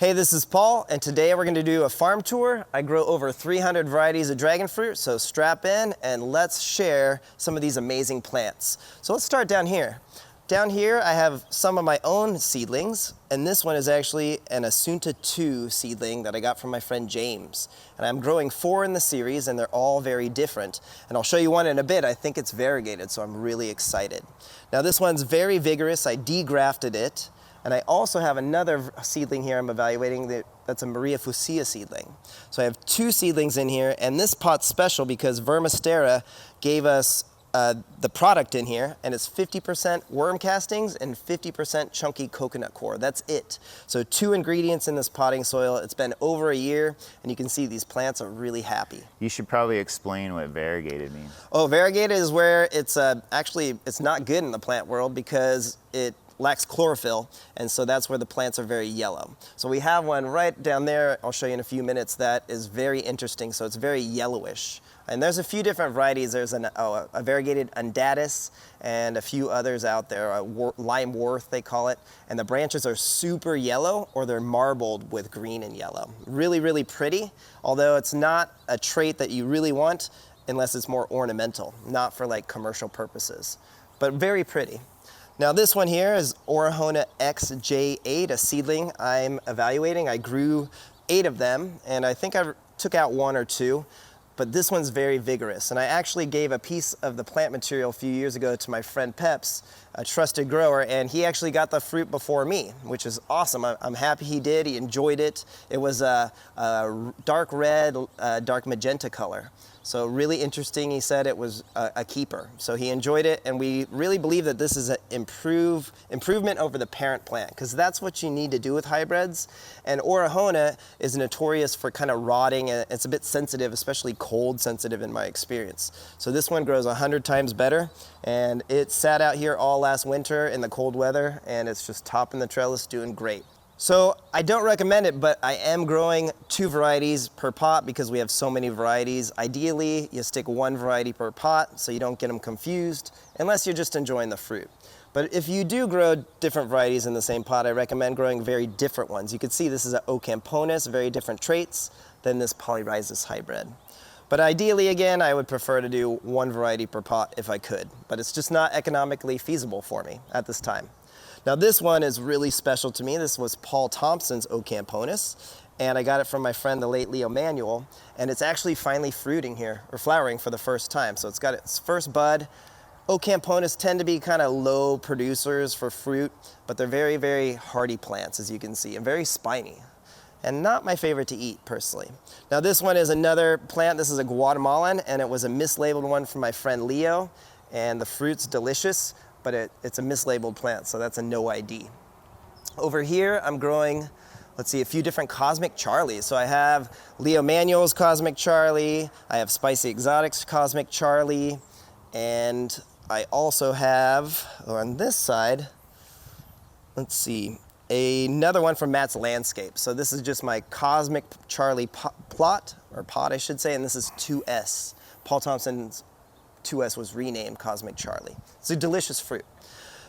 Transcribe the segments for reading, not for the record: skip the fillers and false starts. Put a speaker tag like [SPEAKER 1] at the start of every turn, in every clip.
[SPEAKER 1] Hey, this is Paul, and today we're going to do a farm tour. I grow over 300 varieties of dragon fruit, so strap in and let's share some of these amazing plants. So let's start down here. Down here I have some of my own seedlings, and this one is actually an Asunta 2 seedling that I got from my friend James. And I'm growing 4 in the series, and they're all very different. And I'll show you one in a bit. I think it's variegated, so I'm really excited. Now this one's very vigorous. I degrafted it. And I also have another seedling here I'm evaluating that's a Maria Fucsia seedling. So I have 2 seedlings in here, and this pot's special because Vermistera gave us the product in here, and it's 50% worm castings and 50% chunky coconut core. That's it. So 2 ingredients in this potting soil. It's been over a year, and you can see these plants are really happy.
[SPEAKER 2] You should probably explain what variegated means.
[SPEAKER 1] Oh, variegated is where it's actually, it's not good in the plant world because it lacks chlorophyll, and so that's where the plants are very yellow. So we have one right down there, I'll show you in a few minutes, that is very interesting. So it's very yellowish. And there's a few different varieties. There's a variegated undatus and a few others out there, lime worth they call it. And the branches are super yellow, or they're marbled with green and yellow. Really, really pretty, although it's not a trait that you really want unless it's more ornamental, not for like commercial purposes, but very pretty. Now this one here is Orahona XJ8, a seedling I'm evaluating. I grew 8 of them, and I think I took out 1 or 2, but this one's very vigorous. And I actually gave a piece of the plant material a few years ago to my friend Peps, a trusted grower, and he actually got the fruit before me, which is awesome. I'm happy he did. He enjoyed it. It was a dark red, dark magenta color. So really interesting. He said it was a keeper. So he enjoyed it, and we really believe that this is an improvement over the parent plant, because that's what you need to do with hybrids. And Orahona is notorious for kind of rotting, and it's a bit sensitive, especially cold sensitive in my experience. So this one grows 100 times better, and it sat out here all last winter in the cold weather, and it's just topping the trellis, doing great. So I don't recommend it, but I am growing 2 varieties per pot because we have so many varieties. Ideally, you stick 1 variety per pot so you don't get them confused, unless you're just enjoying the fruit. But if you do grow different varieties in the same pot, I recommend growing very different ones. You can see this is an Ocamponus, very different traits than this Polyrhizis hybrid. But ideally, again, I would prefer to do 1 variety per pot if I could, but it's just not economically feasible for me at this time. Now this one is really special to me. This was Paul Thompson's Ocamponus, and I got it from my friend, the late Leo Manuel, and it's actually finally fruiting here, or flowering for the first time. So it's got its first bud. Ocamponus tend to be kind of low producers for fruit, but they're very, very hardy plants, as you can see, and very spiny, and not my favorite to eat personally. Now this one is another plant. This is a Guatemalan, and it was a mislabeled one from my friend Leo, and the fruit's delicious, but it's a mislabeled plant, so that's a no ID. Over here, I'm growing, let's see, a few different Cosmic Charlies. So I have Leo Manuel's Cosmic Charlie, I have Spicy Exotics Cosmic Charlie, and I also have, on this side, let's see, another one from Matt's Landscape. So this is just my Cosmic Charlie pot, I should say, and this is 2S. Paul Thompson's 2S was renamed Cosmic Charlie. It's a delicious fruit.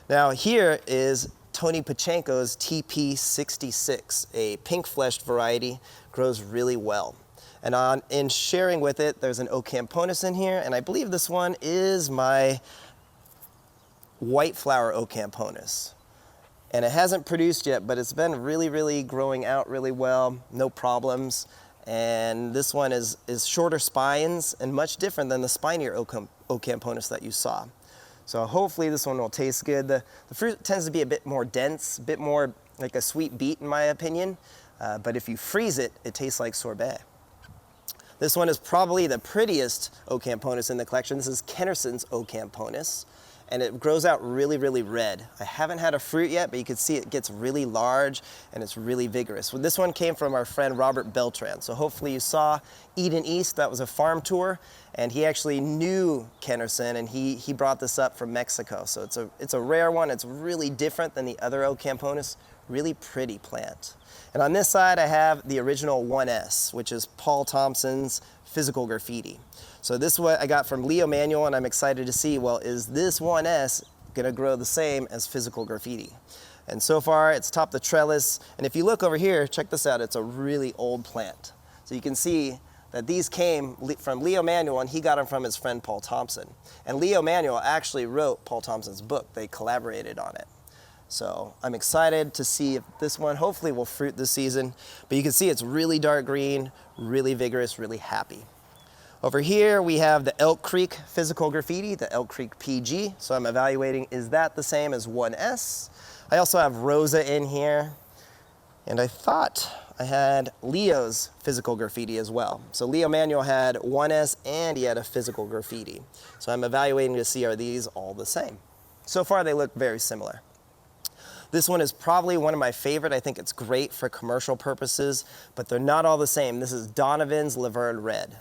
[SPEAKER 1] Now here is Tony Pachenko's TP66, a pink-fleshed variety, grows really well. And in sharing with it, there's an Ocamponus in here, and I believe this one is my white flower Ocamponus. And it hasn't produced yet, but it's been really, really growing out really well, no problems. And this one is shorter spines and much different than the spinier Ocamponus that you saw. So hopefully this one will taste good. The fruit tends to be a bit more dense, a bit more like a sweet beet in my opinion. But if you freeze it, it tastes like sorbet. This one is probably the prettiest Ocamponus in the collection. This is Kennerson's Ocamponus, and it grows out really, really red. I haven't had a fruit yet, but you can see it gets really large and it's really vigorous. Well, this one came from our friend Robert Beltran. So hopefully you saw Eden East, that was a farm tour, and he actually knew Kennerson, and he brought this up from Mexico. So it's a rare one. It's really different than the other Ocamponus, really pretty plant. And on this side, I have the original 1S, which is Paul Thompson's Physical Graffiti. So this is what I got from Leo Manuel, and I'm excited to see, well, is this 1S gonna grow the same as Physical Graffiti? And so far, it's topped the trellis. And if you look over here, check this out, it's a really old plant. So you can see that these came from Leo Manuel, and he got them from his friend Paul Thompson. And Leo Manuel actually wrote Paul Thompson's book. They collaborated on it. So I'm excited to see if this one hopefully will fruit this season. But you can see it's really dark green, really vigorous, really happy. Over here we have the Elk Creek physical graffiti, the Elk Creek PG. So I'm evaluating, is that the same as 1S? I also have Rosa in here. And I thought I had Leo's physical graffiti as well. So Leo Manuel had 1S and he had a physical graffiti. So I'm evaluating to see, are these all the same? So far they look very similar. This one is probably one of my favorite. I think it's great for commercial purposes, but they're not all the same. This is Donovan's Laverne Red.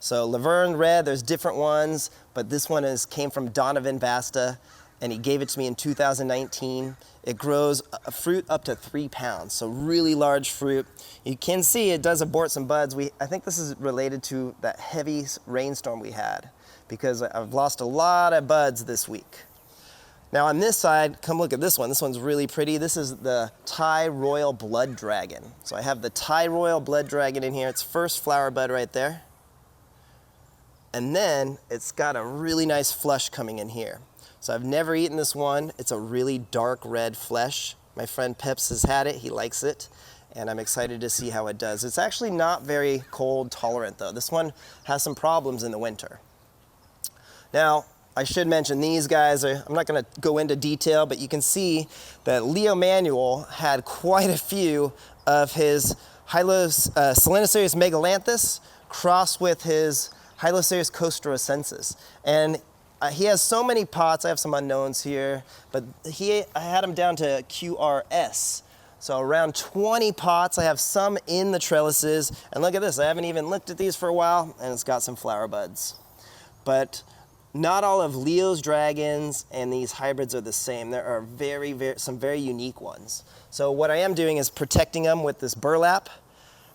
[SPEAKER 1] So Laverne Red, there's different ones, but this one came from Donovan Basta, and he gave it to me in 2019. It grows a fruit up to 3 pounds, so really large fruit. You can see it does abort some buds. I think this is related to that heavy rainstorm we had, because I've lost a lot of buds this week. Now on this side, come look at this one. This one's really pretty. This is the Thai Royal Blood Dragon. So I have the Thai Royal Blood Dragon in here. It's first flower bud right there. And then it's got a really nice flush coming in here. So I've never eaten this one. It's a really dark red flesh. My friend Peps has had it. He likes it. And I'm excited to see how it does. It's actually not very cold tolerant though. This one has some problems in the winter. Now, I should mention these guys, I'm not gonna go into detail, but you can see that Leo Manuel had quite a few of his Selenocereus megalanthus crossed with his Hylocereus costorocensis. And he has so many pots. I have some unknowns here, but I had him down to QRS. So around 20 pots. I have some in the trellises. And look at this, I haven't even looked at these for a while, and it's got some flower buds. But not all of Leo's dragons and these hybrids are the same. There are some very unique ones. So what I am doing is protecting them with this burlap,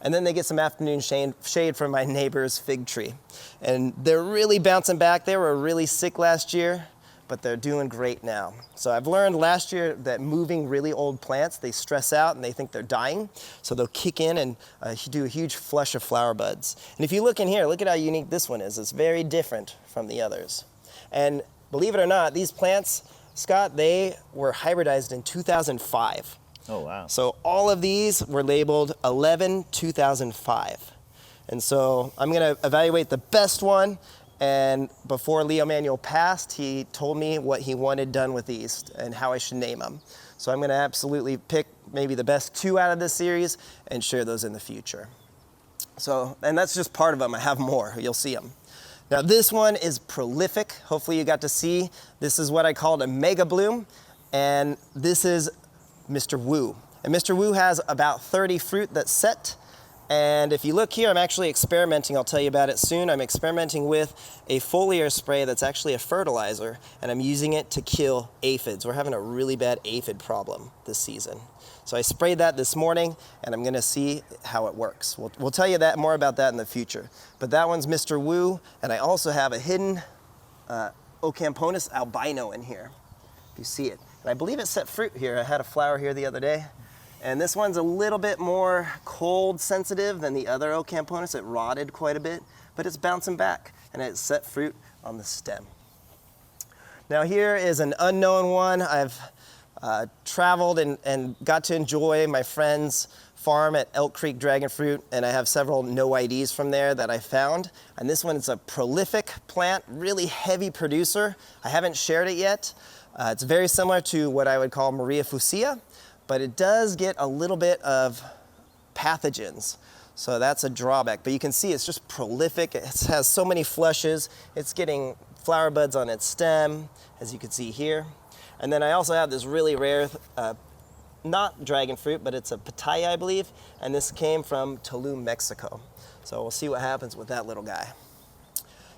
[SPEAKER 1] and then they get some afternoon shade from my neighbor's fig tree. And they're really bouncing back. They were really sick last year, but they're doing great now. So I've learned last year that moving really old plants, they stress out and they think they're dying. So they'll kick in and do a huge flush of flower buds. And if you look in here, look at how unique this one is. It's very different from the others. And believe it or not, these plants, Scott, they were hybridized in 2005.
[SPEAKER 2] Oh, wow.
[SPEAKER 1] So all of these were labeled 11-2005. And so I'm gonna evaluate the best one. And before Leo Manuel passed, he told me what he wanted done with these and how I should name them. So I'm gonna absolutely pick maybe the best 2 out of this series and share those in the future. So, and that's just part of them. I have more, you'll see them. Now this one is prolific. Hopefully you got to see. This is what I called a mega bloom. And this is Mr. Wu. And Mr. Wu has about 30 fruit that's set. And if you look here, I'm actually experimenting. I'll tell you about it soon. I'm experimenting with a foliar spray that's actually a fertilizer, and I'm using it to kill aphids. We're having a really bad aphid problem this season. So I sprayed that this morning, and I'm gonna see how it works. We'll tell you more about that in the future. But that one's Mr. Wu, and I also have a hidden Ocamponus albino in here. You see it. And I believe it set fruit here. I had a flower here the other day. And this one's a little bit more cold sensitive than the other Ocamponus. It rotted quite a bit, but it's bouncing back, and it set fruit on the stem. Now here is an unknown one. I've traveled and got to enjoy my friend's farm at Elk Creek Dragon Fruit, and I have several no IDs from there that I found. And this one is a prolific plant, really heavy producer. I haven't shared it yet. It's very similar to what I would call Maria Fucsia, but it does get a little bit of pathogens. So that's a drawback, but you can see it's just prolific. It has so many flushes. It's getting flower buds on its stem, as you can see here. And then I also have this really rare, not dragon fruit, but it's a pitaya, I believe, and this came from Tulum, Mexico. So we'll see what happens with that little guy.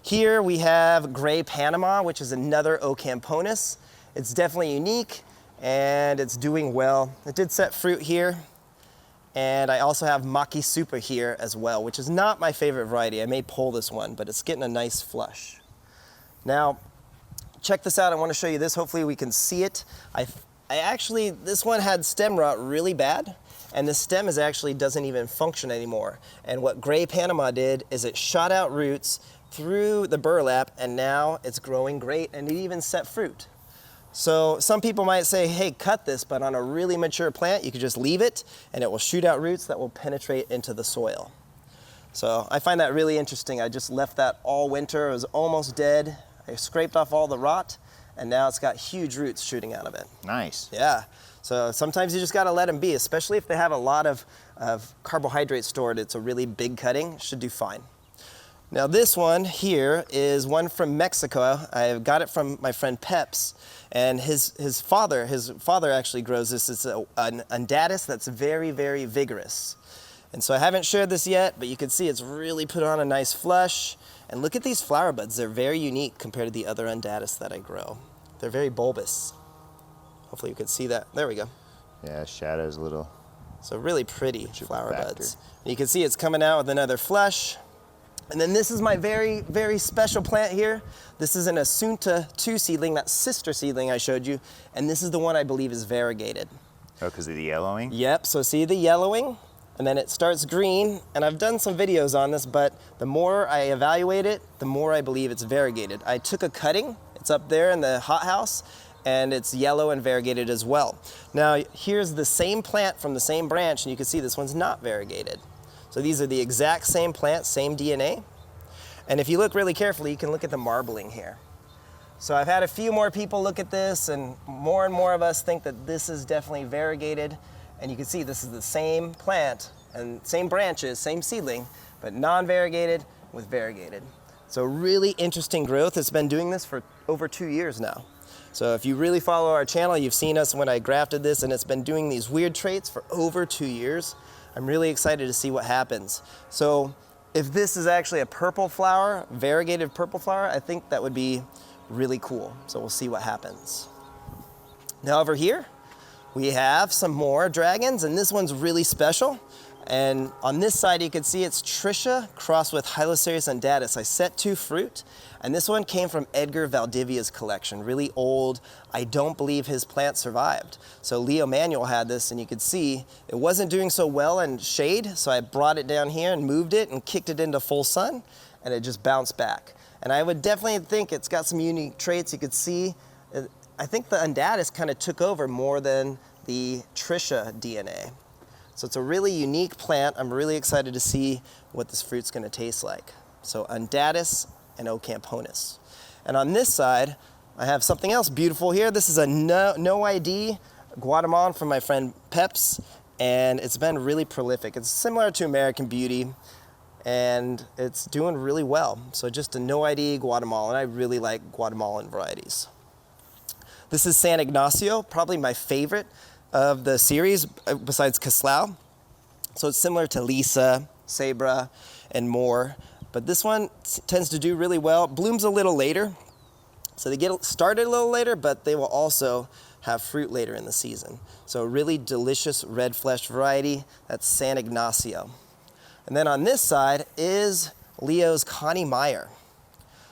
[SPEAKER 1] Here we have Gray Panama, which is another Ocamponus. It's definitely unique, and it's doing well. It did set fruit here. And I also have Maki Super here as well, which is not my favorite variety. I may pull this one, but it's getting a nice flush. Now, check this out. I want to show you this. Hopefully we can see it. I This one had stem rot really bad, and the stem doesn't even function anymore. And what Gray Panama did is it shot out roots through the burlap, and now it's growing great, and it even set fruit. So some people might say, hey, cut this, but on a really mature plant, you could just leave it, and it will shoot out roots that will penetrate into the soil. So I find that really interesting. I just left that all winter. It was almost dead. I scraped off all the rot, and now it's got huge roots shooting out of it.
[SPEAKER 2] Nice.
[SPEAKER 1] Yeah. So sometimes you just got to let them be, especially if they have a lot of carbohydrates stored. It's a really big cutting. Should do fine. Now this one here is one from Mexico. I got it from my friend Peps, and his father actually grows this. It's an undatus that's very, very vigorous. And so I haven't shared this yet, but you can see it's really put on a nice flush. And look at these flower buds. They're very unique compared to the other undatus that I grow. They're very bulbous. Hopefully you can see that. There we go.
[SPEAKER 2] Yeah, shadow's a little.
[SPEAKER 1] So really pretty flower
[SPEAKER 2] factor.
[SPEAKER 1] buds. And you can see it's coming out with another flush. And then this is my very, very special plant here. This is an Asunta 2 seedling, that sister seedling I showed you. And this is the one I believe is variegated.
[SPEAKER 2] Oh, because of the yellowing?
[SPEAKER 1] Yep, so see the yellowing? And then it starts green, and I've done some videos on this, but the more I evaluate it, the more I believe it's variegated. I took a cutting, it's up there in the hothouse, and it's yellow and variegated as well. Now, here's the same plant from the same branch, and you can see this one's not variegated. So these are the exact same plant, same DNA. And if you look really carefully, you can look at the marbling here. So I've had a few more people look at this, and more of us think that this is definitely variegated. And you can see this is the same plant and same branches, same seedling, but non-variegated with variegated. So really interesting growth. It's been doing this for over 2 years now. So if you really follow our channel, you've seen us when I grafted this, and it's been doing these weird traits for over 2 years. I'm really excited to see what happens. So if this is actually a purple flower, variegated purple flower, I think that would be really cool. So we'll see what happens. Now over here, we have some more dragons, and this one's really special. And on this side, you can see it's Tricia crossed with Hylocereus undatus. I set 2 fruit, and this one came from Edgar Valdivia's collection, really old. I don't believe his plant survived. So Leo Manuel had this, and you can see it wasn't doing so well in shade, so I brought it down here and moved it and kicked it into full sun, and it just bounced back. And I would definitely think it's got some unique traits. You could see, I think the undatus kind of took over more than the Tricia DNA. So it's a really unique plant. I'm really excited to see what this fruit's gonna taste like. So undatus and Ocamponus. And on this side, I have something else beautiful here. This is a no ID Guatemalan from my friend Peps, and it's been really prolific. It's similar to American Beauty, and it's doing really well. So just a no ID Guatemalan. I really like Guatemalan varieties. This is San Ignacio, probably my favorite of the series besides Caslau. So it's similar to Lisa, Sabra, and more. But this one tends to do really well. Blooms a little later. So they get started a little later, but they will also have fruit later in the season. So a really delicious red flesh variety. That's San Ignacio. And then on this side is Leo's Connie Meyer.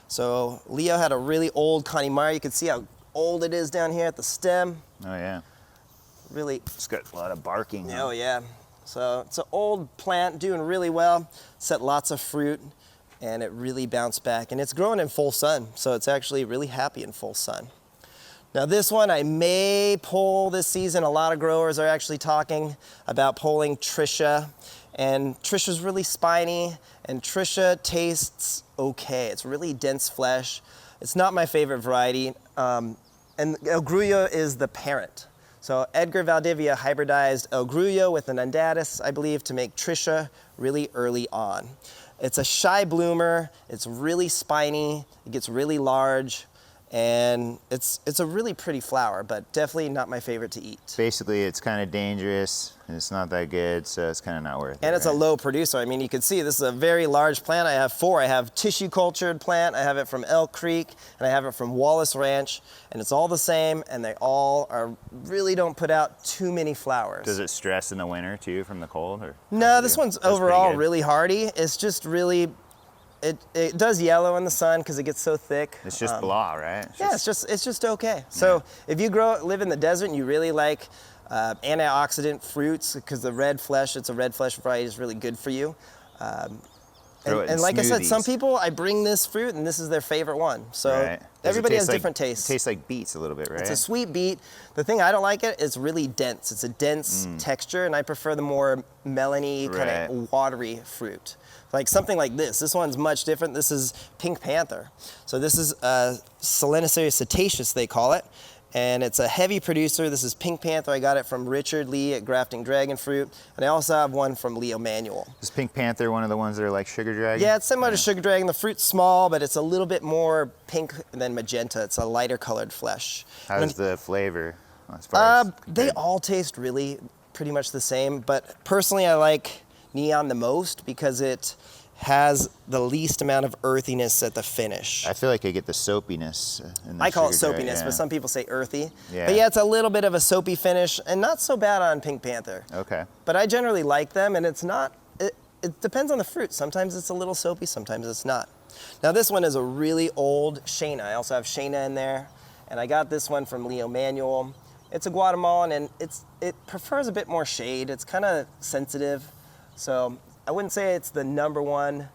[SPEAKER 1] So Leo had a really old Connie Meyer. You can see how old it is down here at the stem.
[SPEAKER 2] Oh yeah.
[SPEAKER 1] Really.
[SPEAKER 2] It's got a lot of barking.
[SPEAKER 1] Oh yeah. So it's an old plant doing really well, set lots of fruit, and it really bounced back. And it's growing in full sun, so it's actually really happy in full sun. Now this one I may pull this season. A lot of growers are actually talking about pulling Tricia, and Tricia's really spiny, and Tricia tastes okay. It's really dense flesh. It's not my favorite variety, and El Grullo is the parent. So Edgar Valdivia hybridized El Grullo with an undatus, I believe, to make Tricia really early on. It's a shy bloomer, it's really spiny, it gets really large, and it's a really pretty flower, but definitely not my favorite to eat.
[SPEAKER 2] Basically, it's kind of dangerous, and it's not that good, so it's kind of not worth it.
[SPEAKER 1] And it's a low producer. I mean, you can see this is a very large plant. I have 4. I have tissue cultured plant, I have it from Elk Creek, and I have it from Wallace Ranch, and it's all the same, and they all really don't put out too many flowers.
[SPEAKER 2] Does it stress in the winter too from the cold? Or
[SPEAKER 1] no, this one's overall really hardy. It's just really, it does yellow in the sun because it gets so thick.
[SPEAKER 2] It's just blah, right?
[SPEAKER 1] It's just okay. So if you live in the desert and you really like antioxidant fruits, because the red flesh, it's a red flesh variety, is really good for you. And like I said, some people, I bring this fruit and this is their favorite one. So everybody has different tastes.
[SPEAKER 2] It tastes like beets a little bit, right?
[SPEAKER 1] It's a sweet beet. The thing I don't like it's really dense. It's a dense texture, and I prefer the more melony, kind of watery fruit. Like something like this. This one's much different. This is Pink Panther. So this is Selenicereus cetaceus, they call it. And it's a heavy producer. This is Pink Panther. I got it from Richard Lee at Grafting Dragon Fruit. And I also have one from Leo Manuel.
[SPEAKER 2] Is Pink Panther one of the ones that are like Sugar Dragon?
[SPEAKER 1] Yeah, it's similar to Sugar Dragon. The fruit's small, but it's a little bit more pink than magenta. It's a lighter colored flesh.
[SPEAKER 2] How's the flavor? As far as
[SPEAKER 1] they all taste really pretty much the same, but personally I like Neon the most because it has the least amount of earthiness at the finish.
[SPEAKER 2] I feel like I get the soapiness. In the
[SPEAKER 1] I call it
[SPEAKER 2] Sugar
[SPEAKER 1] soapiness,
[SPEAKER 2] Dragon,
[SPEAKER 1] but some people say earthy.
[SPEAKER 2] Yeah.
[SPEAKER 1] But yeah, it's a little bit of a soapy finish and not so bad on Pink Panther.
[SPEAKER 2] Okay.
[SPEAKER 1] But I generally like them, and it's not, it depends on the fruit. Sometimes it's a little soapy, sometimes it's not. Now this one is a really old Shayna. I also have Shayna in there, and I got this one from Leo Manuel. It's a Guatemalan, and it prefers a bit more shade. It's kind of sensitive. So I wouldn't say it's the #1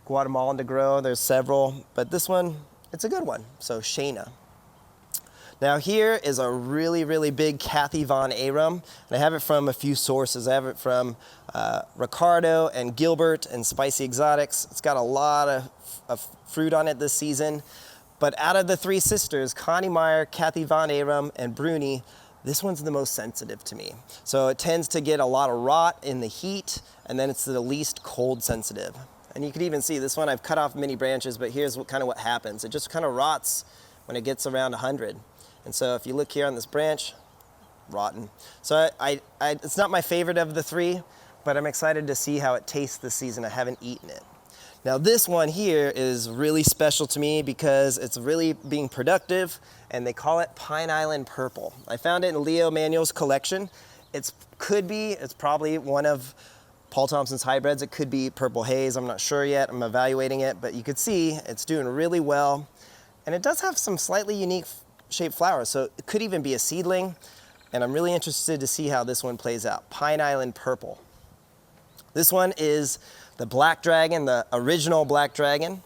[SPEAKER 1] Guatemalan to grow. There's several, but this one, it's a good one. So Shayna. Now here is a really, really big Kathy Von Arum, and I have it from a few sources. I have it from Ricardo and Gilbert and Spicy Exotics. It's got a lot of fruit on it this season. But out of the three sisters, Connie Meyer, Kathy Von Arum, and Bruni, this one's the most sensitive to me. So it tends to get a lot of rot in the heat, and then it's the least cold sensitive. And you can even see this one, I've cut off many branches, but here's what happens. It just kind of rots when it gets around 100. And so if you look here on this branch, rotten. So it's not my favorite of the three, but I'm excited to see how it tastes this season. I haven't eaten it. Now this one here is really special to me because it's really being productive, and they call it Pine Island Purple. I found it in Leo Manuel's collection. It's probably one of Paul Thompson's hybrids. It could be Purple Haze, I'm not sure yet. I'm evaluating it, but you can see it's doing really well. And it does have some slightly unique shaped flowers, so it could even be a seedling. And I'm really interested to see how this one plays out. Pine Island Purple. This one is the Black Dragon, the original Black Dragon,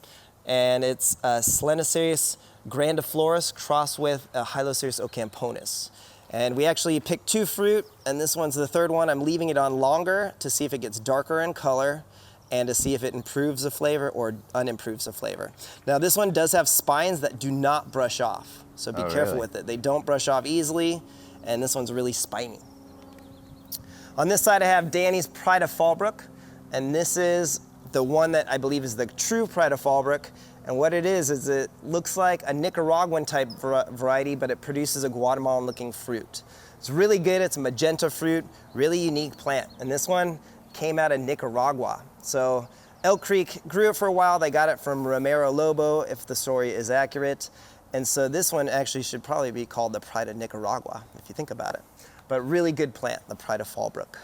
[SPEAKER 1] and it's Selenicereus grandiflorus crossed with Hylocereus ocamponus. And we actually picked two fruit, and this one's the third one. I'm leaving it on longer to see if it gets darker in color and to see if it improves the flavor or unimproves the flavor. Now this one does have spines that do not brush off, so be careful with it. They don't brush off easily, and this one's really spiny. On this side I have Danny's Pride of Fallbrook, and this is the one that I believe is the true Pride of Fallbrook. And what it is it looks like a Nicaraguan type variety, but it produces a Guatemalan looking fruit. It's really good, it's a magenta fruit, really unique plant. And this one came out of Nicaragua. So Elk Creek grew it for a while. They got it from Romero Lobo, if the story is accurate. And so this one actually should probably be called the Pride of Nicaragua, if you think about it. But really good plant, the Pride of Fallbrook.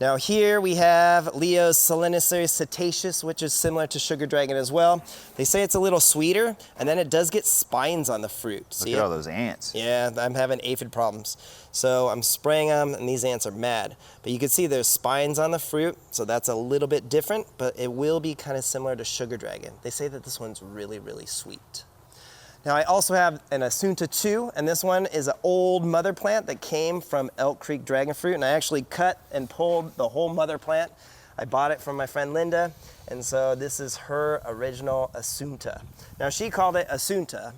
[SPEAKER 1] Now here we have Leo's Selenicereus cetaceus, which is similar to Sugar Dragon as well. They say it's a little sweeter, and then it does get spines on the fruit.
[SPEAKER 2] Look at all those ants.
[SPEAKER 1] Yeah, I'm having aphid problems. So I'm spraying them, and these ants are mad. But you can see there's spines on the fruit, so that's a little bit different, but it will be kind of similar to Sugar Dragon. They say that this one's really, really sweet. Now I also have an Assunta 2, and this one is an old mother plant that came from Elk Creek Dragon Fruit, and I actually cut and pulled the whole mother plant. I bought it from my friend Linda, and so this is her original Assunta. Now she called it Assunta,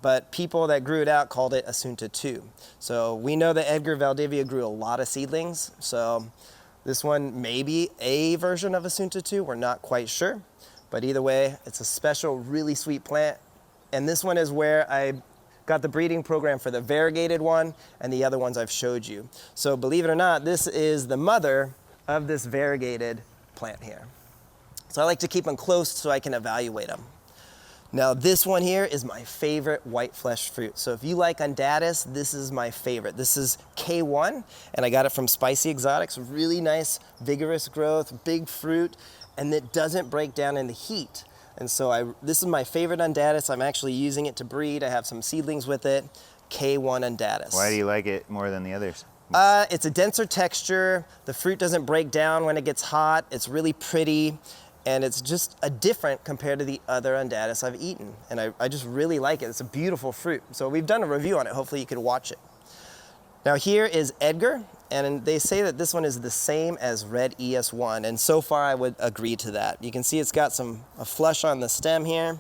[SPEAKER 1] but people that grew it out called it Assunta 2. So we know that Edgar Valdivia grew a lot of seedlings, so this one may be a version of Assunta 2, we're not quite sure. But either way, it's a special, really sweet plant. And this one is where I got the breeding program for the variegated one and the other ones I've showed you. So believe it or not, this is the mother of this variegated plant here. So I like to keep them close so I can evaluate them. Now this one here is my favorite white flesh fruit. So if you like Undatus, this is my favorite. This is K1, and I got it from Spicy Exotics. Really nice, vigorous growth, big fruit, and it doesn't break down in the heat. And so this is my favorite undatus. I'm actually using it to breed. I have some seedlings with it, K1 undatus.
[SPEAKER 2] Why do you like it more than the others?
[SPEAKER 1] It's a denser texture. The fruit doesn't break down when it gets hot. It's really pretty, and it's just a different compared to the other undatus I've eaten. And I just really like it. It's a beautiful fruit. So we've done a review on it. Hopefully you could watch it. Now here is Edgar, and they say that this one is the same as red ES1, and so far I would agree to that. You can see it's got a flush on the stem here,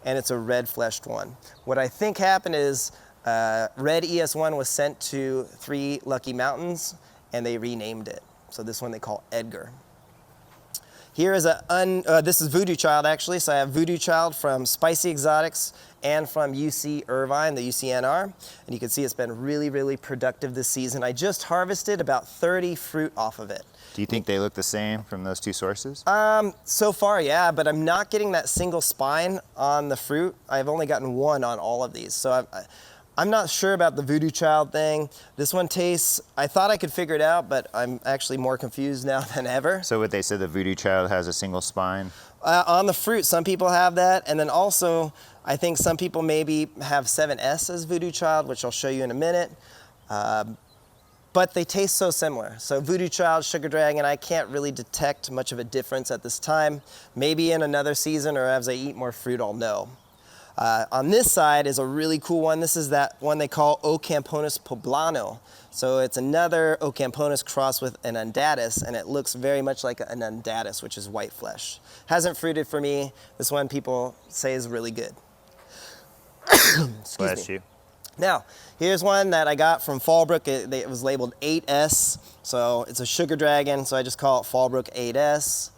[SPEAKER 1] and it's a red fleshed one. What I think happened is red ES1 was sent to 3 Lucky Mountains, and they renamed it. So this one they call Edgar. Here is this is Voodoo Child actually. So I have Voodoo Child from Spicy Exotics and from UC Irvine, the UCNR. And you can see it's been really, really productive this season. I just harvested about 30 fruit off of it.
[SPEAKER 2] Do you think they look the same from those 2 sources?
[SPEAKER 1] So far, yeah, but I'm not getting that single spine on the fruit. I've only gotten 1 on all of these. So I'm not sure about the Voodoo Child thing. This one tastes, I thought I could figure it out, but I'm actually more confused now than ever.
[SPEAKER 2] So what they said, the Voodoo Child has a single spine?
[SPEAKER 1] On the fruit, some people have that. And then also, I think some people maybe have 7S as Voodoo Child, which I'll show you in a minute. But they taste so similar. So Voodoo Child, Sugar Dragon, I can't really detect much of a difference at this time. Maybe in another season or as I eat more fruit, I'll know. On this side is a really cool one. This is that one they call Ocamponus poblano. So it's another Ocamponus crossed with an undatus, and it looks very much like an undatus, which is white flesh. Hasn't fruited for me. This one people say is really good.
[SPEAKER 2] Bless you.
[SPEAKER 1] Now, here's one that I got from Fallbrook. It was labeled 8S, so it's a Sugar Dragon, so I just call it Fallbrook 8S.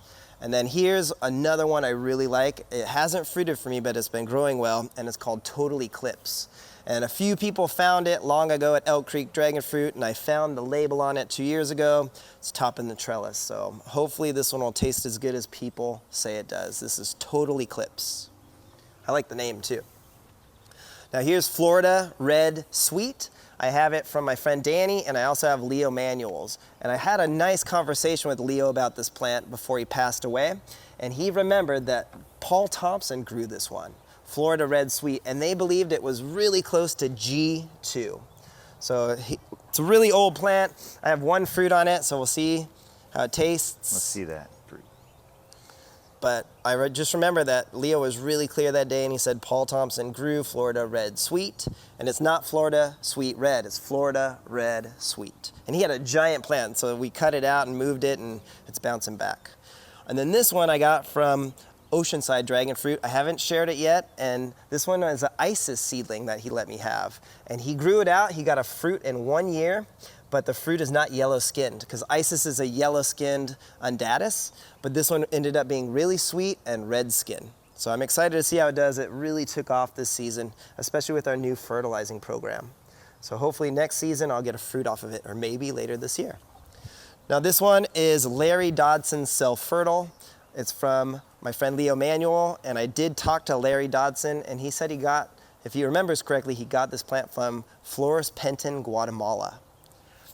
[SPEAKER 1] And then here's another one I really like. It hasn't fruited for me, but it's been growing well, and it's called Total Eclipse. And a few people found it long ago at Elk Creek Dragon Fruit, and I found the label on it 2 years ago. It's topping the trellis, so hopefully this one will taste as good as people say it does. This is Total Eclipse. I like the name too. Now here's Florida Red Sweet. I have it from my friend Danny, and I also have Leo Manuels. And I had a nice conversation with Leo about this plant before he passed away, and he remembered that Paul Thompson grew this one, Florida Red Sweet, and they believed it was really close to G2. So it's a really old plant. I have 1 fruit on it, so we'll see how it tastes.
[SPEAKER 2] Let's see that fruit.
[SPEAKER 1] But I just remember that Leo was really clear that day, and he said Paul Thompson grew Florida Red Sweet, and it's not Florida Sweet Red, it's Florida Red Sweet. And he had a giant plant, so we cut it out and moved it, and it's bouncing back. And then this one I got from Oceanside Dragon Fruit. I haven't shared it yet, and this one is an Isis seedling that he let me have. And he grew it out, he got a fruit in 1 year, but the fruit is not yellow-skinned, because Isis is a yellow-skinned undatus, but this one ended up being really sweet and red skin. So I'm excited to see how it does. It really took off this season, especially with our new fertilizing program. So hopefully next season I'll get a fruit off of it, or maybe later this year. Now this one is Larry Dodson's Self-Fertile. It's from my friend Leo Manuel, and I did talk to Larry Dodson, and he said he got, if he remembers correctly, he got this plant from Flores Penton, Guatemala.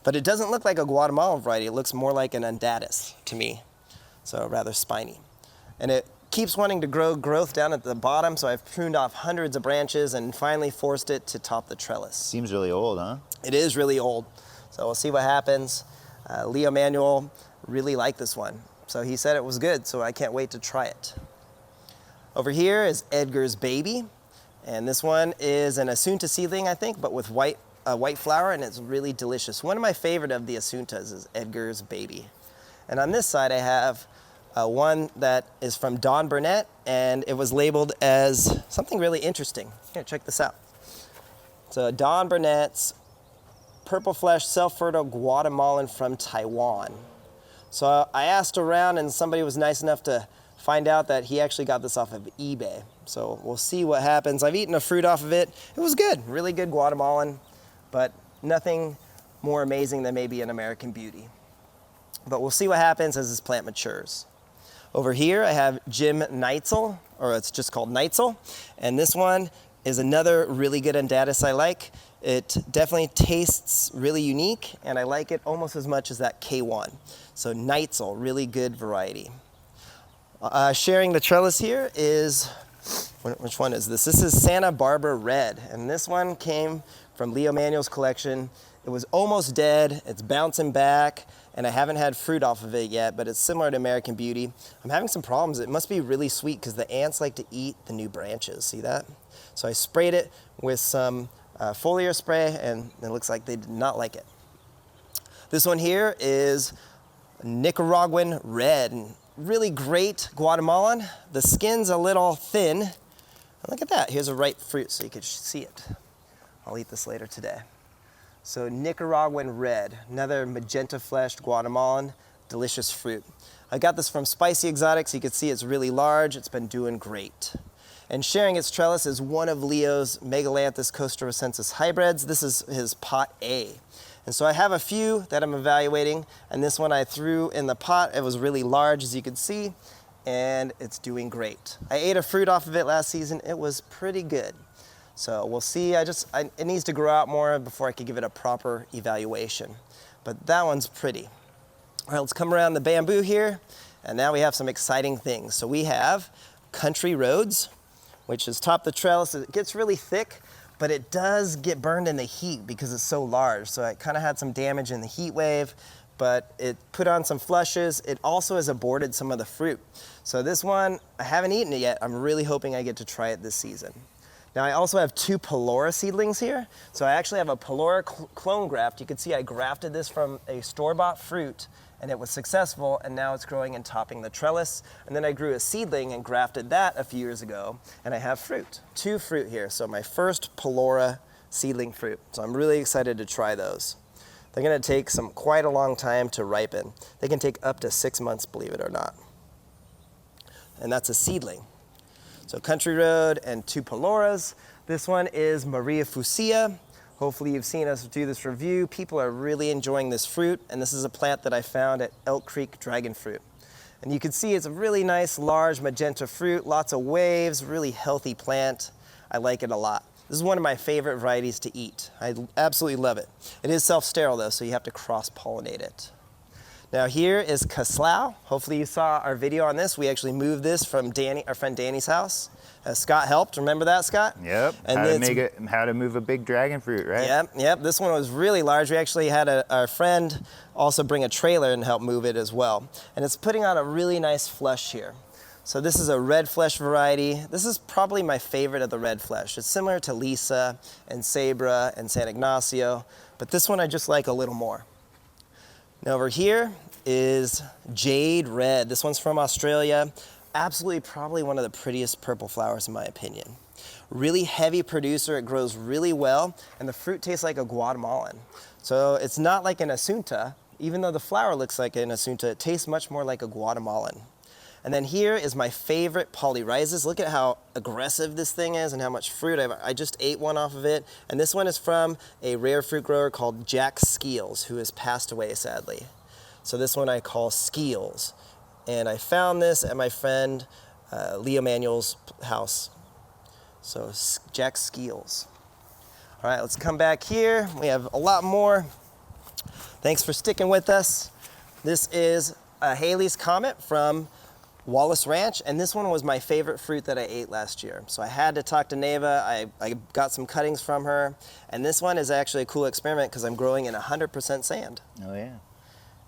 [SPEAKER 1] But it doesn't look like a Guatemalan variety. It looks more like an undatus to me, so rather spiny. And it keeps wanting to grow growth down at the bottom, so I've pruned off hundreds of branches and finally forced it to top the trellis.
[SPEAKER 2] Seems really old, huh?
[SPEAKER 1] It is really old, so we'll see what happens. Leo Manuel really liked this one, so he said it was good, so I can't wait to try it. Over here is Edgar's Baby, and this one is an Asunta seedling, I think, but with white flower, and it's really delicious. One of my favorite of the Asuntas is Edgar's Baby. And on this side I have one that is from Don Burnett, and it was labeled as something really interesting. Here, check this out. So Don Burnett's Purple Flesh Self-Fertile Guatemalan from Taiwan. So I asked around, and somebody was nice enough to find out that he actually got this off of eBay. So we'll see what happens. I've eaten a fruit off of it. It was good, really good Guatemalan, but nothing more amazing than maybe an American Beauty. But we'll see what happens as this plant matures. Over here I have Jim Neitzel, or it's just called Neitzel, and this one is another really good undatus I like. It definitely tastes really unique, and I like it almost as much as that K1. So Neitzel, really good variety. Sharing the trellis here is, which one is this? This is Santa Barbara Red, and this one came from Leo Manuel's collection. It was almost dead, it's bouncing back, and I haven't had fruit off of it yet, but it's similar to American Beauty. I'm having some problems. It must be really sweet because the ants like to eat the new branches, see that? So I sprayed it with some foliar spray, and it looks like they did not like it. This one here is Nicaraguan Red, and really great Guatemalan. The skin's a little thin. Look at that, here's a ripe fruit so you can see it. I'll eat this later today. So Nicaraguan Red, another magenta fleshed Guatemalan, delicious fruit. I got this from Spicy Exotics. You can see it's really large. It's been doing great. And sharing its trellis is one of Leo's Megalanthus costarricensis hybrids. This is his pot A. And so I have a few that I'm evaluating, and this one I threw in the pot. It was really large, as you can see, and it's doing great. I ate a fruit off of it last season. It was pretty good. So we'll see. It needs to grow out more before I could give it a proper evaluation. But that one's pretty. All right, let's come around the bamboo here, and now we have some exciting things. So we have Country Roads, which is top the trellis. It gets really thick, but it does get burned in the heat because it's so large. So I kind of had some damage in the heat wave, but it put on some flushes. It also has aborted some of the fruit. So this one, I haven't eaten it yet. I'm really hoping I get to try it this season. Now I also have 2 Pelora seedlings here. So I actually have a Pelora clone graft. You can see I grafted this from a store-bought fruit, and it was successful, and now it's growing and topping the trellis. And then I grew a seedling and grafted that a few years ago, and I have fruit. 2 fruit here, so my first Pelora seedling fruit. So I'm really excited to try those. They're gonna take quite a long time to ripen. They can take up to 6 months, believe it or not. And that's a seedling. So Country Road and 2 Peloras. This one is Maria Fucsia. Hopefully you've seen us do this review. People are really enjoying this fruit, and this is a plant that I found at Elk Creek Dragon Fruit. And you can see it's a really nice, large magenta fruit, lots of waves, really healthy plant. I like it a lot. This is one of my favorite varieties to eat. I absolutely love it. It is self-sterile though, so you have to cross-pollinate it. Now here is Caslau. Hopefully you saw our video on this. We actually moved this from our friend Danny's house. Scott helped, remember that, Scott?
[SPEAKER 2] Yep, and how to move a big dragon fruit, right?
[SPEAKER 1] Yep, this one was really large. We actually had our friend also bring a trailer and help move it as well. And it's putting on a really nice flesh here. So this is a red flesh variety. This is probably my favorite of the red flesh. It's similar to Lisa and Sabra and San Ignacio, but this one I just like a little more. Now over here is Jade Red. This one's from Australia. Absolutely probably one of the prettiest purple flowers in my opinion. Really heavy producer, it grows really well, and the fruit tastes like a Guatemalan. So it's not like an Asunta, even though the flower looks like an Asunta, it tastes much more like a Guatemalan. And then here is my favorite Polyrhizis. Look at how aggressive this thing is and how much fruit I just ate one off of it. And this one is from a rare fruit grower called Jack Skeels, who has passed away sadly. So this one I call Skeels. And I found this at my friend Leo Manuel's house. So Jack Skeels. All right, let's come back here. We have a lot more. Thanks for sticking with us. This is a Haley's Comet from Wallace Ranch, and this one was my favorite fruit that I ate last year. So I had to talk to Neva. I got some cuttings from her, and this one is actually a cool experiment because I'm growing in 100% sand.
[SPEAKER 2] Oh yeah.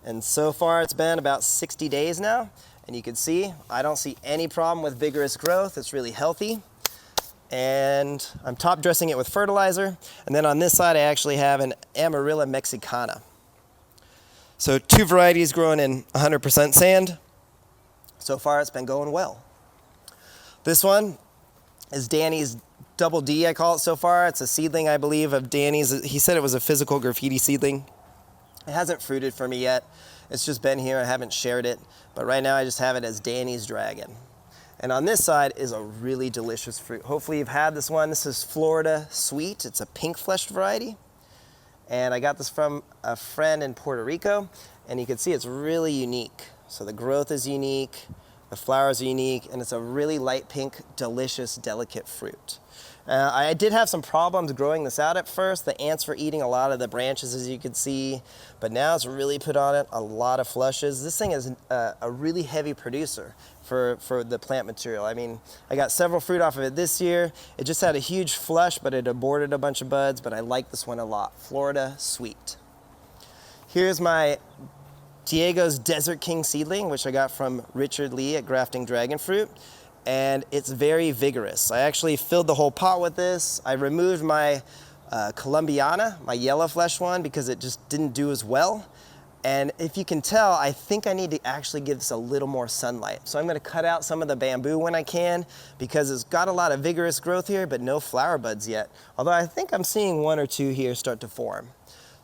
[SPEAKER 1] And so far it's been about 60 days now, and you can see I don't see any problem with vigorous growth. It's really healthy, and I'm top dressing it with fertilizer. And then on this side I actually have an Amarilla Mexicana. So 2 varieties growing in 100% sand. So far it's been going well. This one is Danny's Double D, I call it so far. It's a seedling, I believe, of Danny's. He said it was a physical graffiti seedling. It hasn't fruited for me yet. It's just been here, I haven't shared it. But right now I just have it as Danny's Dragon. And on this side is a really delicious fruit. Hopefully you've had this one. This is Florida Sweet. It's a pink fleshed variety. And I got this from a friend in Puerto Rico. And you can see it's really unique. So the growth is unique, the flowers are unique, and it's a really light pink, delicious, delicate fruit. I did have some problems growing this out at first. The ants were eating a lot of the branches, as you could see, but now it's really put on it a lot of flushes. This thing is a really heavy producer for the plant material. I mean, I got several fruit off of it this year. It just had a huge flush, but it aborted a bunch of buds, but I like this one a lot. Florida Sweet. Here's my Diego's Desert King seedling, which I got from Richard Lee at Grafting Dragon Fruit, and it's very vigorous. I actually filled the whole pot with this. I removed my Columbiana, my yellow flesh one, because it just didn't do as well. And if you can tell, I think I need to actually give this a little more sunlight. So I'm gonna cut out some of the bamboo when I can, because it's got a lot of vigorous growth here, but no flower buds yet. Although I think I'm seeing one or two here start to form.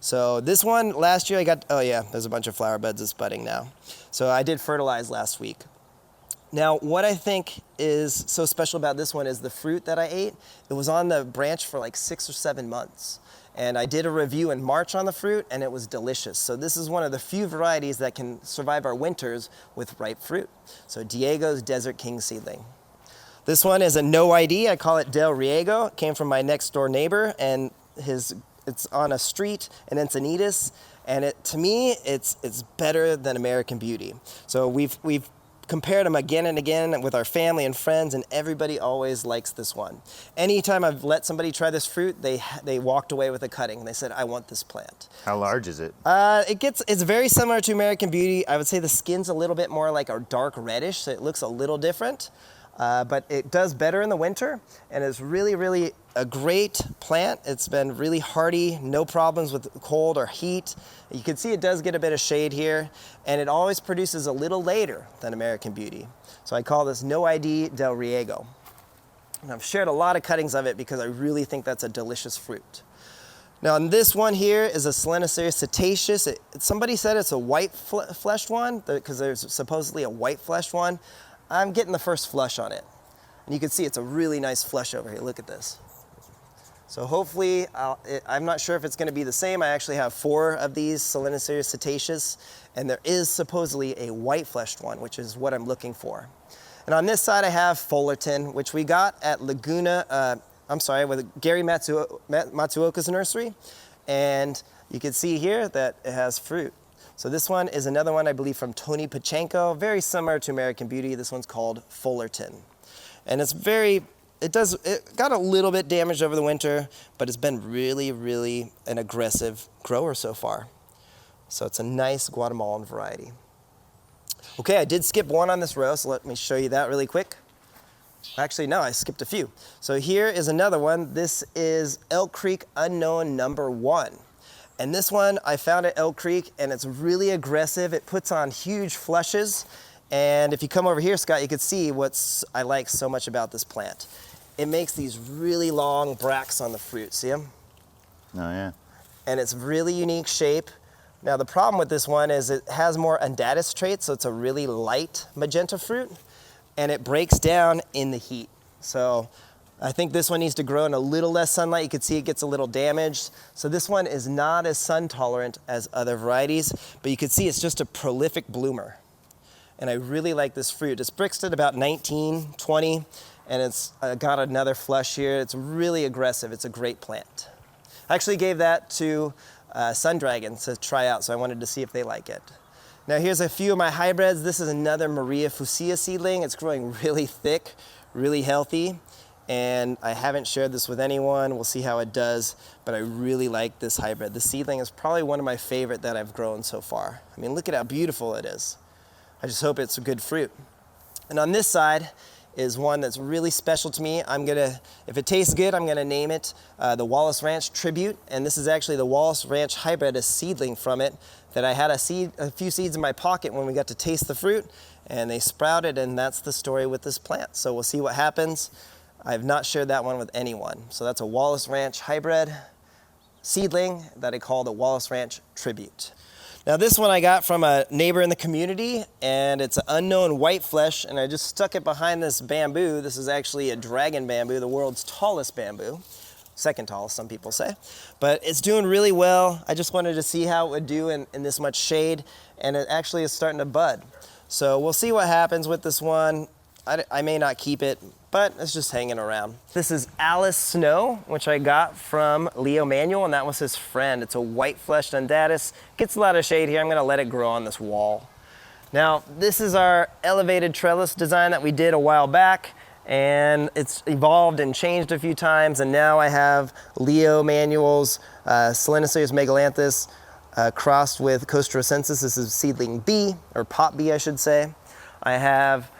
[SPEAKER 1] So this one, last year I got, oh yeah, there's a bunch of flower buds that's budding now. So I did fertilize last week. Now, what I think is so special about this one is the fruit that I ate. It was on the branch for like 6 or 7 months. And I did a review in March on the fruit, and it was delicious. So this is one of the few varieties that can survive our winters with ripe fruit. So Diego's Desert King seedling. This one is a no ID. I call it Del Riego. It came from my next door neighbor, and it's on a street in Encinitas, and to me, it's better than American Beauty. So we've compared them again and again with our family and friends, and everybody always likes this one. Anytime I've let somebody try this fruit, they walked away with a cutting, and they said, I want this plant.
[SPEAKER 2] How large is it?
[SPEAKER 1] It's very similar to American Beauty. I would say the skin's a little bit more like a dark reddish, so it looks a little different. But it does better in the winter, and it's really, really a great plant. It's been really hardy, no problems with cold or heat. You can see it does get a bit of shade here, and it always produces a little later than American Beauty. So I call this No ID Del Riego. And I've shared a lot of cuttings of it because I really think that's a delicious fruit. Now, this one here is a Selenocereus cetaceous. Somebody said it's a white-fleshed one, because there's supposedly a white-fleshed one. I'm getting the first flush on it. And you can see it's a really nice flush over here. Look at this. So hopefully, I'm not sure if it's going to be the same. I actually have 4 of these Selenocereus cetaceous, and there is supposedly a white-fleshed one, which is what I'm looking for. And on this side, I have Fullerton, which we got at Laguna, with Gary Matsuoka's nursery. And you can see here that it has fruit. So this one is another one, I believe, from Tony Pachenko, very similar to American Beauty. This one's called Fullerton. And it got a little bit damaged over the winter, but it's been really, really an aggressive grower so far. So it's a nice Guatemalan variety. Okay, I did skip one on this row, so let me show you that really quick. Actually, no, I skipped a few. So here is another one. This is Elk Creek Unknown number 1. And this one I found at Elk Creek, and it's really aggressive. It puts on huge flushes. And if you come over here, Scott, you can see what I like so much about this plant. It makes these really long bracts on the fruit. See them?
[SPEAKER 2] Oh, yeah.
[SPEAKER 1] And it's really unique shape. Now, the problem with this one is it has more undatus traits, so it's a really light magenta fruit, and it breaks down in the heat. So I think this one needs to grow in a little less sunlight. You can see it gets a little damaged. So this one is not as sun tolerant as other varieties, but you can see it's just a prolific bloomer. And I really like this fruit. It's bricked at about 19, 20, and it's got another flush here. It's really aggressive. It's a great plant. I actually gave that to Sun Dragon to try out, so I wanted to see if they like it. Now here's a few of my hybrids. This is another Maria Fucsia seedling. It's growing really thick, really healthy. And I haven't shared this with anyone. We'll see how it does, but I really like this hybrid. The seedling is probably one of my favorite that I've grown so far. I mean, look at how beautiful it is. I just hope it's a good fruit. And on this side is one that's really special to me. If it tastes good, I'm gonna name it the Wallace Ranch Tribute. And this is actually the Wallace Ranch hybrid, a seedling from it that I had a few seeds in my pocket when we got to taste the fruit, and they sprouted, and that's the story with this plant. So we'll see what happens. I have not shared that one with anyone. So that's a Wallace Ranch hybrid seedling that I call the Wallace Ranch Tribute. Now this one I got from a neighbor in the community, and it's an unknown white flesh, and I just stuck it behind this bamboo. This is actually a dragon bamboo, the world's tallest bamboo. Second tallest, some people say. But it's doing really well. I just wanted to see how it would do in this much shade, and it actually is starting to bud. So we'll see what happens with this one. I may not keep it, but it's just hanging around. This is Alice Snow, which I got from Leo Manuel, and that was his friend. It's a white-fleshed undatus. Gets a lot of shade here. I'm gonna let it grow on this wall. Now, this is our elevated trellis design that we did a while back, and it's evolved and changed a few times, and now I have Leo Manuel's Selenoceus megalanthus crossed with Costrosensis. This is seedling B, or pot B, I should say. I have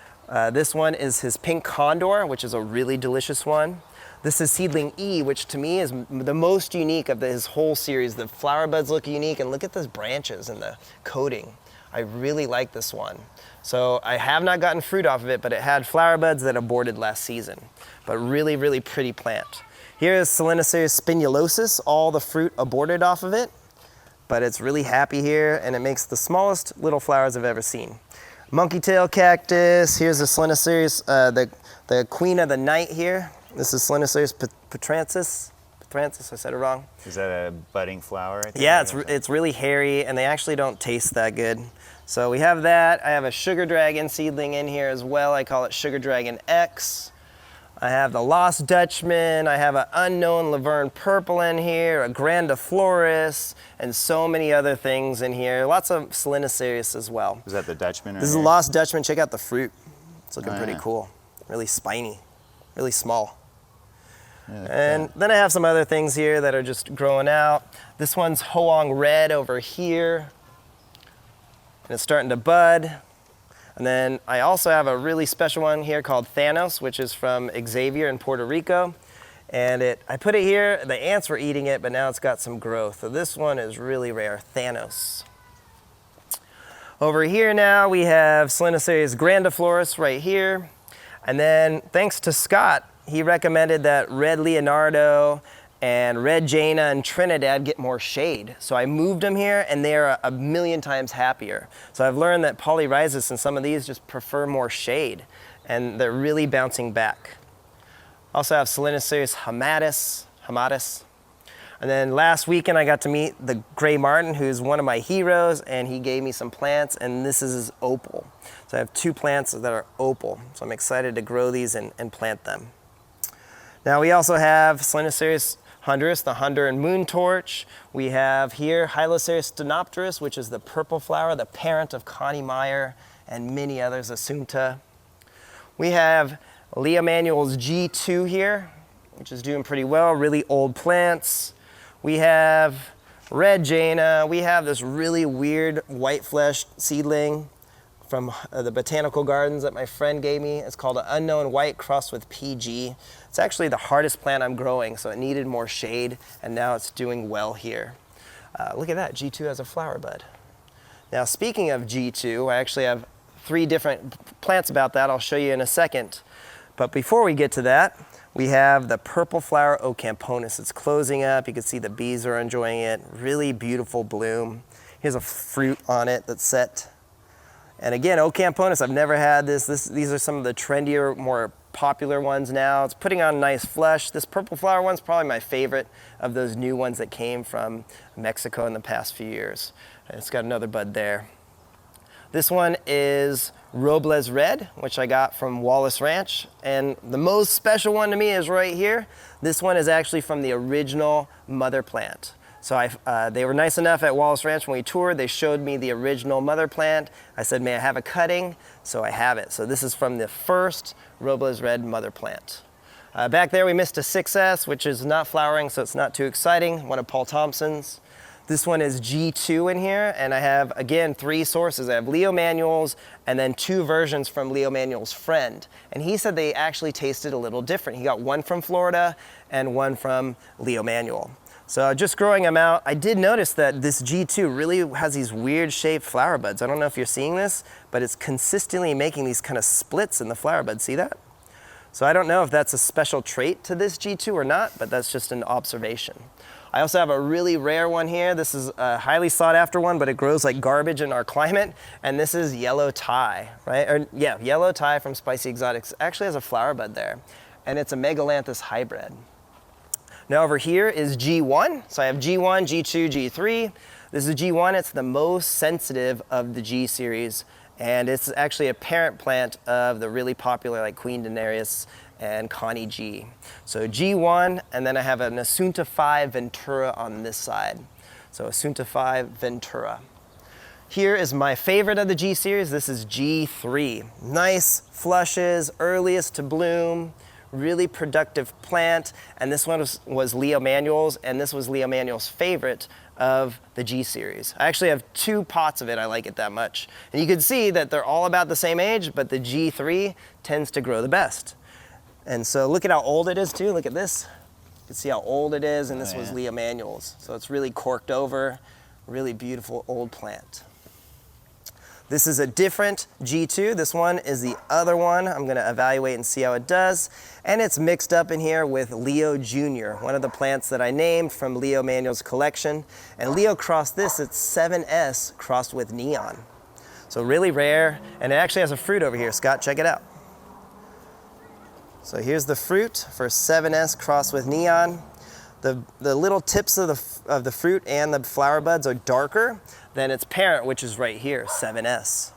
[SPEAKER 1] this one is his pink condor, which is a really delicious one. This is seedling E, which to me is the most unique of his whole series. The flower buds look unique, and look at those branches and the coating. I really like this one. So I have not gotten fruit off of it, but it had flower buds that aborted last season. But really, really pretty plant. Here is Selenoceus spinulosus. All the fruit aborted off of it, but it's really happy here, and it makes the smallest little flowers I've ever seen. Monkey tail cactus. Here's the Selenoceus, the queen of the night here. This is Selenoceus petransis. Petransis, I said it wrong.
[SPEAKER 2] Is that a budding flower?
[SPEAKER 1] Yeah, it's really hairy, and they actually don't taste that good. So we have that. I have a sugar dragon seedling in here as well. I call it Sugar Dragon X. I have the Lost Dutchman. I have an unknown Laverne purple in here, a grandiflorus, and so many other things in here. Lots of Selenoceus as well.
[SPEAKER 2] Is that the Dutchman?
[SPEAKER 1] This is the Lost Dutchman. Check out the fruit. It's looking pretty cool. Really spiny, really small. Yeah, and then I have some other things here that are just growing out. This one's Hoang Red over here. And it's starting to bud. And then I also have a really special one here called Thanos, which is from Xavier in Puerto Rico. And I put it here, the ants were eating it, but now it's got some growth. So this one is really rare, Thanos. Over here now we have Selenoceus grandiflorus right here. And then thanks to Scott, he recommended that Red Leonardo and Red Jaina and Trinidad get more shade. So I moved them here, and they're a million times happier. So I've learned that polyrhizis and some of these just prefer more shade, and they're really bouncing back. Also have Selenoceus hamatus. And then last weekend I got to meet the Gray Martin, who's one of my heroes, and he gave me some plants, and this is his opal. So I have 2 plants that are opal. So I'm excited to grow these and plant them. Now we also have Selenoceus Honduras, the Honduran moon torch. We have here Hyloceus stenopterus, which is the purple flower, the parent of Connie Meyer and many others, Assunta. We have Leo Manuel's G2 here, which is doing pretty well, really old plants. We have Red Jaina. We have this really weird white-fleshed seedling from the botanical gardens that my friend gave me. It's called an unknown white crossed with PG. It's actually the hardest plant I'm growing, so it needed more shade, and now it's doing well here. Look at that, G2 has a flower bud. Now speaking of G2, I actually have 3 different plants about that. I'll show you in a second. But before we get to that, we have the purple flower Ocamponus. It's closing up. You can see the bees are enjoying it. Really beautiful bloom. Here's a fruit on it that's set. And again, Ocamponus, I've never had this. These are some of the trendier, more popular ones now. It's putting on nice flesh. This purple flower one's probably my favorite of those new ones that came from Mexico in the past few years. And it's got another bud there. This one is Robles Red, which I got from Wallace Ranch. And the most special one to me is right here. This one is actually from the original mother plant. So they were nice enough at Wallace Ranch when we toured. They showed me the original mother plant. I said, may I have a cutting? So I have it. So this is from the first Robles Red mother plant. Back there we missed a 6S, which is not flowering, so it's not too exciting. One of Paul Thompson's. This one is G2 in here, and I have, again, 3 sources. I have Leo Manuel's and then 2 versions from Leo Manuel's friend. And he said they actually tasted a little different. He got one from Florida and one from Leo Manuel. So just growing them out, I did notice that this G2 really has these weird shaped flower buds. I don't know if you're seeing this, but it's consistently making these kind of splits in the flower bud. See that? So I don't know if that's a special trait to this G2 or not, but that's just an observation. I also have a really rare one here. This is a highly sought after one, but it grows like garbage in our climate. And this is yellow Thai, right? Or yeah, yellow Thai from Spicy Exotics. It actually has a flower bud there. And it's a megalanthus hybrid. Now over here is G1. So I have G1, G2, G3. This is G1. It's the most sensitive of the G series. And it's actually a parent plant of the really popular like Queen Denarius and Connie G. So G1, and then I have an Assunta 5 Ventura on this side. So Assunta 5 Ventura. Here is my favorite of the G series. This is G3. Nice flushes, earliest to bloom, really productive plant. And this one was Leo Manuel's, and this was Leo Manuel's favorite of the G series. I actually have 2 pots of it. I like it that much. And you can see that they're all about the same age, but the G3 tends to grow the best. And so look at how old it is too. Look at this. You can see how old it is, and this was Leo Manuel's. So it's really corked over, really beautiful old plant. This is a different G2. This one is the other one. I'm gonna evaluate and see how it does. And it's mixed up in here with Leo Jr., one of the plants that I named from Leo Manuel's collection. And Leo crossed this, it's 7S crossed with Neon. So really rare, and it actually has a fruit over here. Scott, check it out. So here's the fruit for 7S crossed with Neon. The little tips of the fruit and the flower buds are darker than its parent, which is right here, 7S.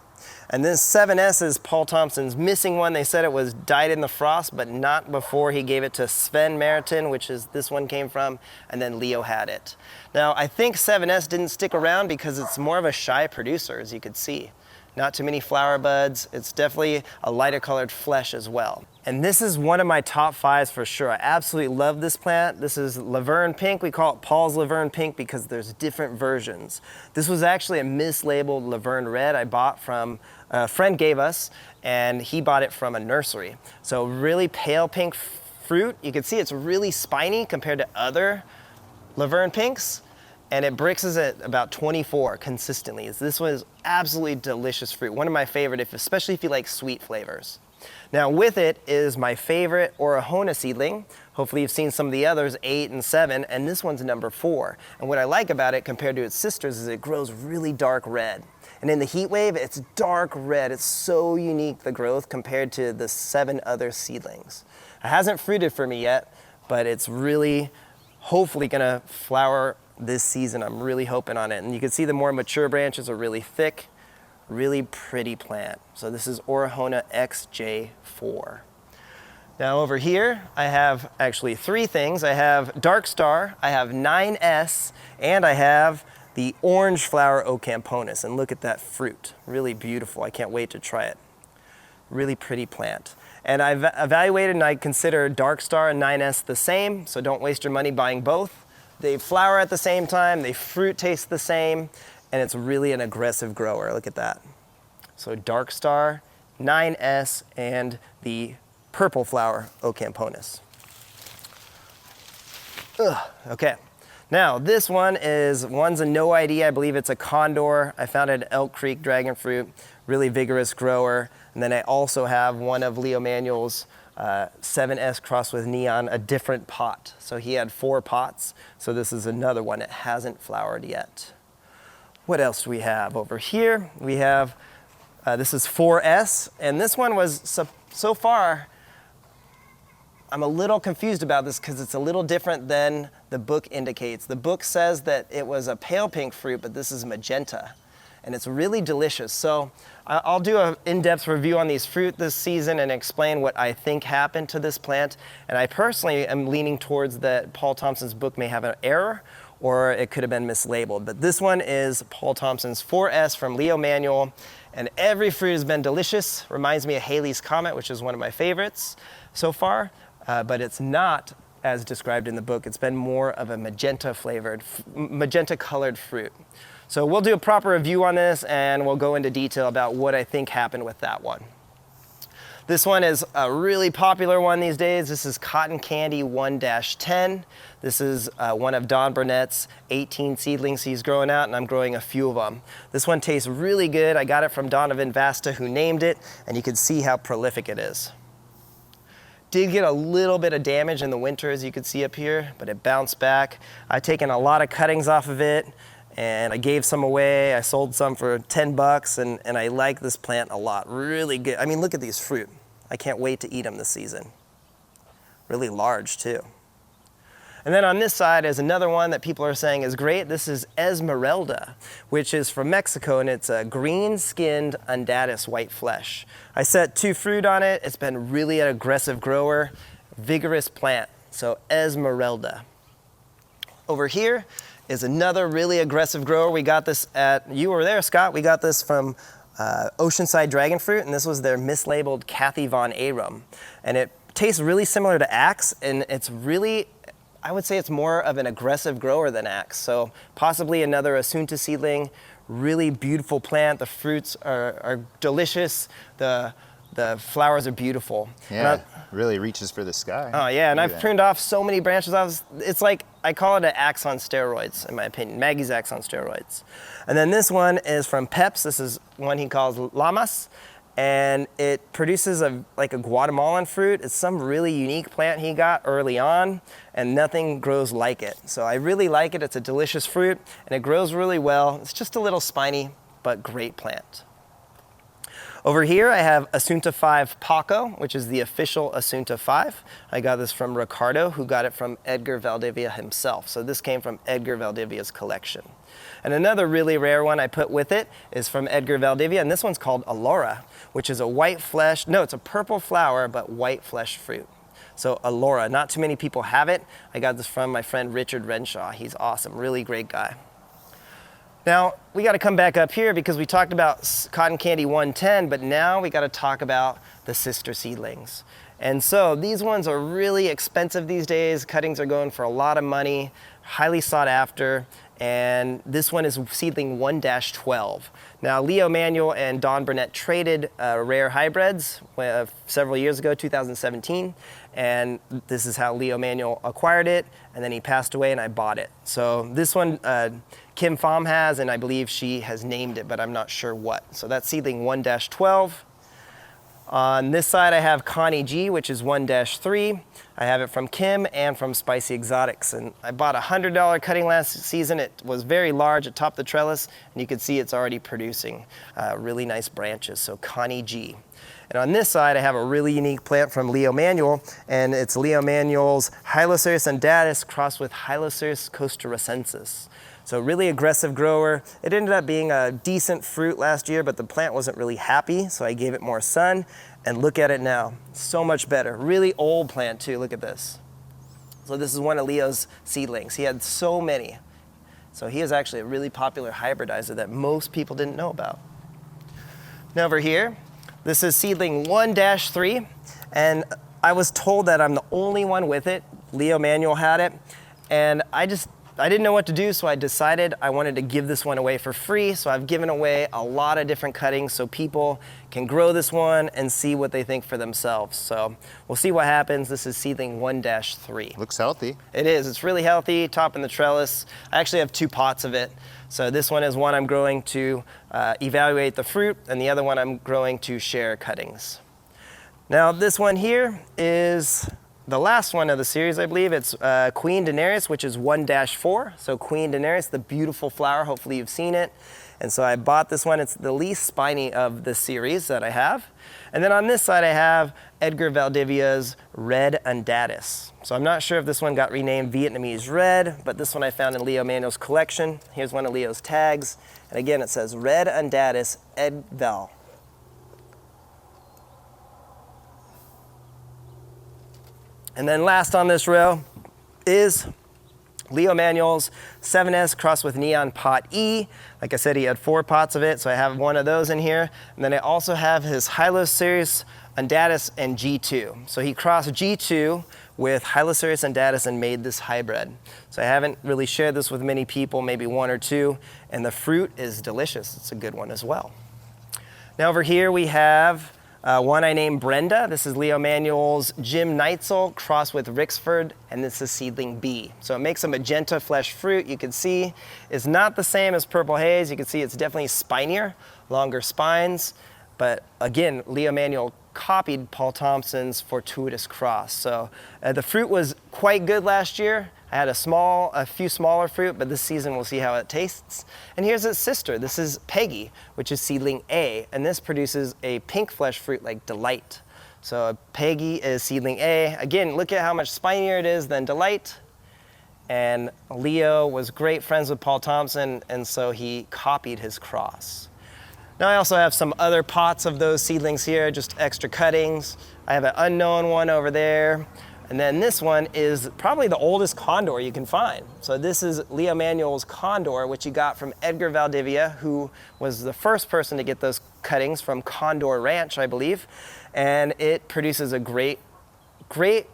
[SPEAKER 1] And this 7S is Paul Thompson's missing one. They said it was died in the frost, but not before he gave it to Sven Meriton, which is this one came from, and then Leo had it. Now, I think 7S didn't stick around because it's more of a shy producer, as you could see. Not too many flower buds. It's definitely a lighter colored flesh as well. And this is one of my top 5s for sure. I absolutely love this plant. This is Laverne Pink. We call it Paul's Laverne Pink because there's different versions. This was actually a mislabeled Laverne Red I bought from a friend gave us, and he bought it from a nursery. So really pale pink fruit. You can see it's really spiny compared to other Laverne Pinks. And it Brixes at about 24 consistently. This one is absolutely delicious fruit. One of my favorite, especially if you like sweet flavors. Now with it is my favorite Orahona seedling. Hopefully you've seen some of the others, 8 and 7, and this one's number 4. And what I like about it compared to its sisters is it grows really dark red. And in the heat wave, it's dark red. It's so unique, the growth, compared to the 7 other seedlings. It hasn't fruited for me yet, but it's really, hopefully gonna flower this season. I'm really hoping on it. And you can see the more mature branches are really thick, really pretty plant. So this is Orahona XJ4. Now over here, I have actually 3 things. I have Dark Star, I have 9S, and I have the orange flower Ocamponus. And look at that fruit, really beautiful. I can't wait to try it. Really pretty plant. And I've evaluated and I consider Dark Star and 9S the same, so don't waste your money buying both. They flower at the same time, they fruit taste the same, and it's really an aggressive grower. Look at that. So Dark Star, 9S, and the purple flower Ocamponus. Okay. Now this one's a no ID. I believe it's a condor. I found it at Elk Creek Dragon Fruit, really vigorous grower. And then I also have one of Leo Manuel's 7S crossed with Neon, a different pot. So he had 4 pots. So this is another one that hasn't flowered yet. What else do we have over here? We have, this is 4S, and this one was, so far, I'm a little confused about this because it's a little different than the book indicates. The book says that it was a pale pink fruit, but this is magenta. And it's really delicious. So I'll do an in-depth review on these fruit this season and explain what I think happened to this plant. And I personally am leaning towards that Paul Thompson's book may have an error, or it could have been mislabeled. But this one is Paul Thompson's 4S from Leo Manuel. And every fruit has been delicious. Reminds me of Halley's Comet, which is one of my favorites so far. But it's not as described in the book. It's been more of a magenta colored fruit. So we'll do a proper review on this and we'll go into detail about what I think happened with that one. This one is a really popular one these days. This is Cotton Candy 1-10. This is one of Don Burnett's 18 seedlings he's growing out, and I'm growing a few of them. This one tastes really good. I got it from Donovan Vasta, who named it, and you can see how prolific it is. Did get a little bit of damage in the winter, as you can see up here, but it bounced back. I've taken a lot of cuttings off of it, and I gave some away. I sold some for 10 bucks, and I like this plant a lot. Really good. I mean, look at these fruit. I can't wait to eat them this season. Really large, too. And then on this side is another one that people are saying is great. This is Esmeralda, which is from Mexico, and it's a green-skinned undatus white flesh. I set 2 fruit on it. It's been really an aggressive grower, vigorous plant. So Esmeralda. Over here is another really aggressive grower. We got this you were there, Scott. We got this from Oceanside Dragon Fruit, and this was their mislabeled Kathy Von Arum. And it tastes really similar to Axe, and it's really, I would say it's more of an aggressive grower than Axe. So possibly another Asunta seedling, really beautiful plant. The fruits are delicious. The flowers are beautiful.
[SPEAKER 2] Yeah, really reaches for the sky.
[SPEAKER 1] Oh yeah, and I've pruned off so many branches. It's like, I call it an Axe on steroids, in my opinion. Maggie's Axe on steroids. And then this one is from Peps. This is one he calls Lamas. And it produces like a Guatemalan fruit. It's some really unique plant he got early on, and nothing grows like it. So I really like it. It's a delicious fruit, and it grows really well. It's just a little spiny, but great plant. Over here I have Asunta 5 Paco, which is the official Asunta 5. I got this from Ricardo, who got it from Edgar Valdivia himself. So this came from Edgar Valdivia's collection. And another really rare one I put with it is from Edgar Valdivia, and this one's called Alora, which is a white flesh, no, it's a purple flower, but white flesh fruit. So Alora, not too many people have it. I got this from my friend Richard Renshaw. He's awesome, really great guy. Now, we got to come back up here because we talked about Cotton Candy 110, but now we got to talk about the sister seedlings. And so these ones are really expensive these days. Cuttings are going for a lot of money, highly sought after. And this one is seedling 1-12. Now, Leo Manuel and Don Burnett traded rare hybrids several years ago, 2017. And this is how Leo Manuel acquired it. And then he passed away and I bought it. So this one, Kim Pham has, and I believe she has named it, but I'm not sure what. So that's seedling 1-12. On this side, I have Connie G, which is 1-3. I have it from Kim and from Spicy Exotics. And I bought a $100 cutting last season. It was very large. It topped the trellis, and you can see it's already producing really nice branches. So Connie G. And on this side, I have a really unique plant from Leo Manuel, and it's Leo Manuel's Hylocereus undatus crossed with Hylocereus costarricensis. So really aggressive grower. It ended up being a decent fruit last year, but the plant wasn't really happy, so I gave it more sun, and look at it now. So much better. Really old plant too, look at this. So this is one of Leo's seedlings. He had so many. So he is actually a really popular hybridizer that most people didn't know about. Now over here, this is seedling 1-3, and I was told that I'm the only one with it. Leo Manuel had it, and I didn't know what to do, so I decided I wanted to give this one away for free. So I've given away a lot of different cuttings so people can grow this one and see what they think for themselves. So we'll see what happens. This is seedling 1-3.
[SPEAKER 2] Looks healthy.
[SPEAKER 1] It is. It's really healthy, topping the trellis. I actually have 2 pots of it. So this one is one I'm growing to evaluate the fruit, and the other one I'm growing to share cuttings. Now this one here is the last one of the series, I believe. It's Queen Daenerys, which is 1-4. So Queen Daenerys, the beautiful flower, hopefully you've seen it. And so I bought this one. It's the least spiny of the series that I have. And then on this side, I have Edgar Valdivia's Red Undatus. So I'm not sure if this one got renamed Vietnamese Red, but this one I found in Leo Manuel's collection. Here's one of Leo's tags. And again, it says Red Undatus Ed Val. And then last on this row is Leo Manuel's 7S crossed with Neon Pot E. Like I said, he had 4 pots of it, so I have one of those in here. And then I also have his Hylocereus undatus and G2. So he crossed G2 with Hylocereus undatus and made this hybrid. So I haven't really shared this with many people, maybe 1 or 2, and the fruit is delicious. It's a good one as well. Now over here we have one I named Brenda. This is Leo Manuel's Jim Neitzel crossed with Rixford, and this is seedling B. So it makes a magenta flesh fruit. You can see it's not the same as Purple Haze. You can see it's definitely spinier, longer spines. But again, Leo Manuel copied Paul Thompson's Fortuitous Cross. So the fruit was quite good last year. I had a few smaller fruit, but this season we'll see how it tastes. And here's its sister. This is Peggy, which is seedling A, and this produces a pink flesh fruit like Delight. So Peggy is seedling A. Again, look at how much spinier it is than Delight. And Leo was great friends with Paul Thompson, and so he copied his cross. Now I also have some other pots of those seedlings here, just extra cuttings. I have an unknown one over there. And then this one is probably the oldest condor you can find. So this is Leo Manuel's condor, which he got from Edgar Valdivia, who was the first person to get those cuttings from Condor Ranch, I believe. And it produces a great fruit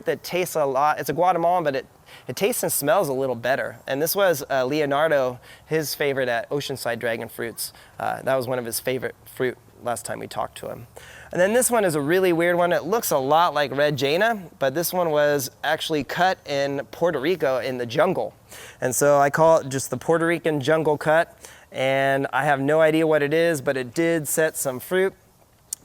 [SPEAKER 1] that tastes a lot. It's a Guatemalan, but it tastes and smells a little better. And this was Leonardo, his favorite at Oceanside Dragon Fruits. That was one of his favorite fruit last time we talked to him. And then this one is a really weird one. It looks a lot like Red Jaina, but this one was actually cut in Puerto Rico in the jungle. And so I call it just the Puerto Rican jungle cut. And I have no idea what it is, but it did set some fruit,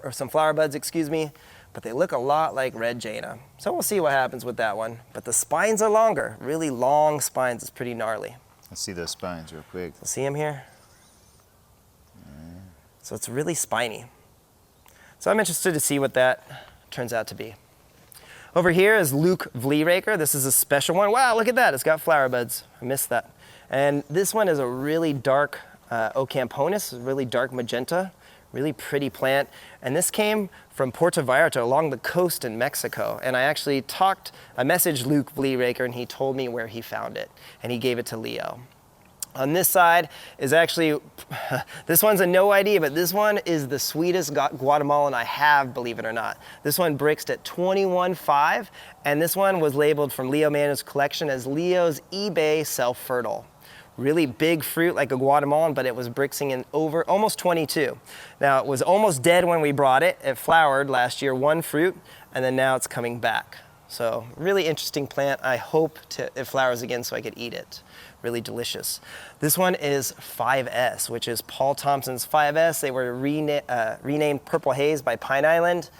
[SPEAKER 1] or some flower buds, excuse me. But they look a lot like Red Jaina. So we'll see what happens with that one. But the spines are longer, really long spines. It's pretty gnarly.
[SPEAKER 2] Let's see those spines real quick.
[SPEAKER 1] See them here? So it's really spiny. So I'm interested to see what that turns out to be. Over here is Luke Vlieraker. This is a special one. Wow, look at that, it's got flower buds. I missed that. And this one is a really dark Ocamponus, really dark magenta. Really pretty plant. And this came from Puerto Vallarta along the coast in Mexico. And I messaged Luke Vlieraker and he told me where he found it. And he gave it to Leo. On this side is actually, this one's a no idea, but this one is the sweetest Guatemalan I have, believe it or not. This one bricksed at 21.5, and this one was labeled from Leo Manuel's collection as Leo's eBay self-fertile. Really big fruit like a Guatemalan, but it was brixing in over almost 22. Now it was almost dead when we brought it. It flowered last year, one fruit, and then now it's coming back. So really interesting plant. I hope it flowers again so I could eat it. Really delicious. This one is 5S, which is Paul Thompson's 5S. They were renamed Purple Haze by Pine Island.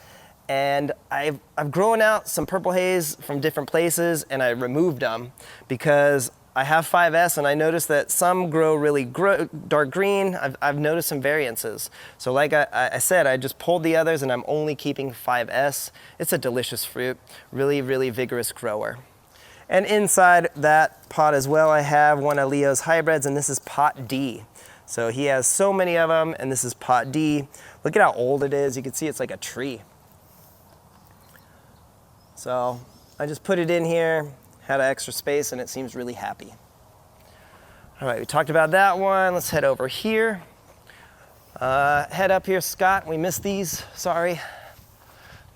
[SPEAKER 1] And I've grown out some Purple Haze from different places, and I removed them because I have 5S and I noticed that some grow really dark green. I've noticed some variances. So like I said, I just pulled the others and I'm only keeping 5S. It's a delicious fruit, really, really vigorous grower. And inside that pot as well, I have one of Leo's hybrids, and this is pot D. So he has so many of them, and this is pot D. Look at how old it is. You can see it's like a tree. So I just put it in here. Had an extra space and it seems really happy. All right, we talked about that one. Let's head over here. Head up here, Scott. We missed these, sorry.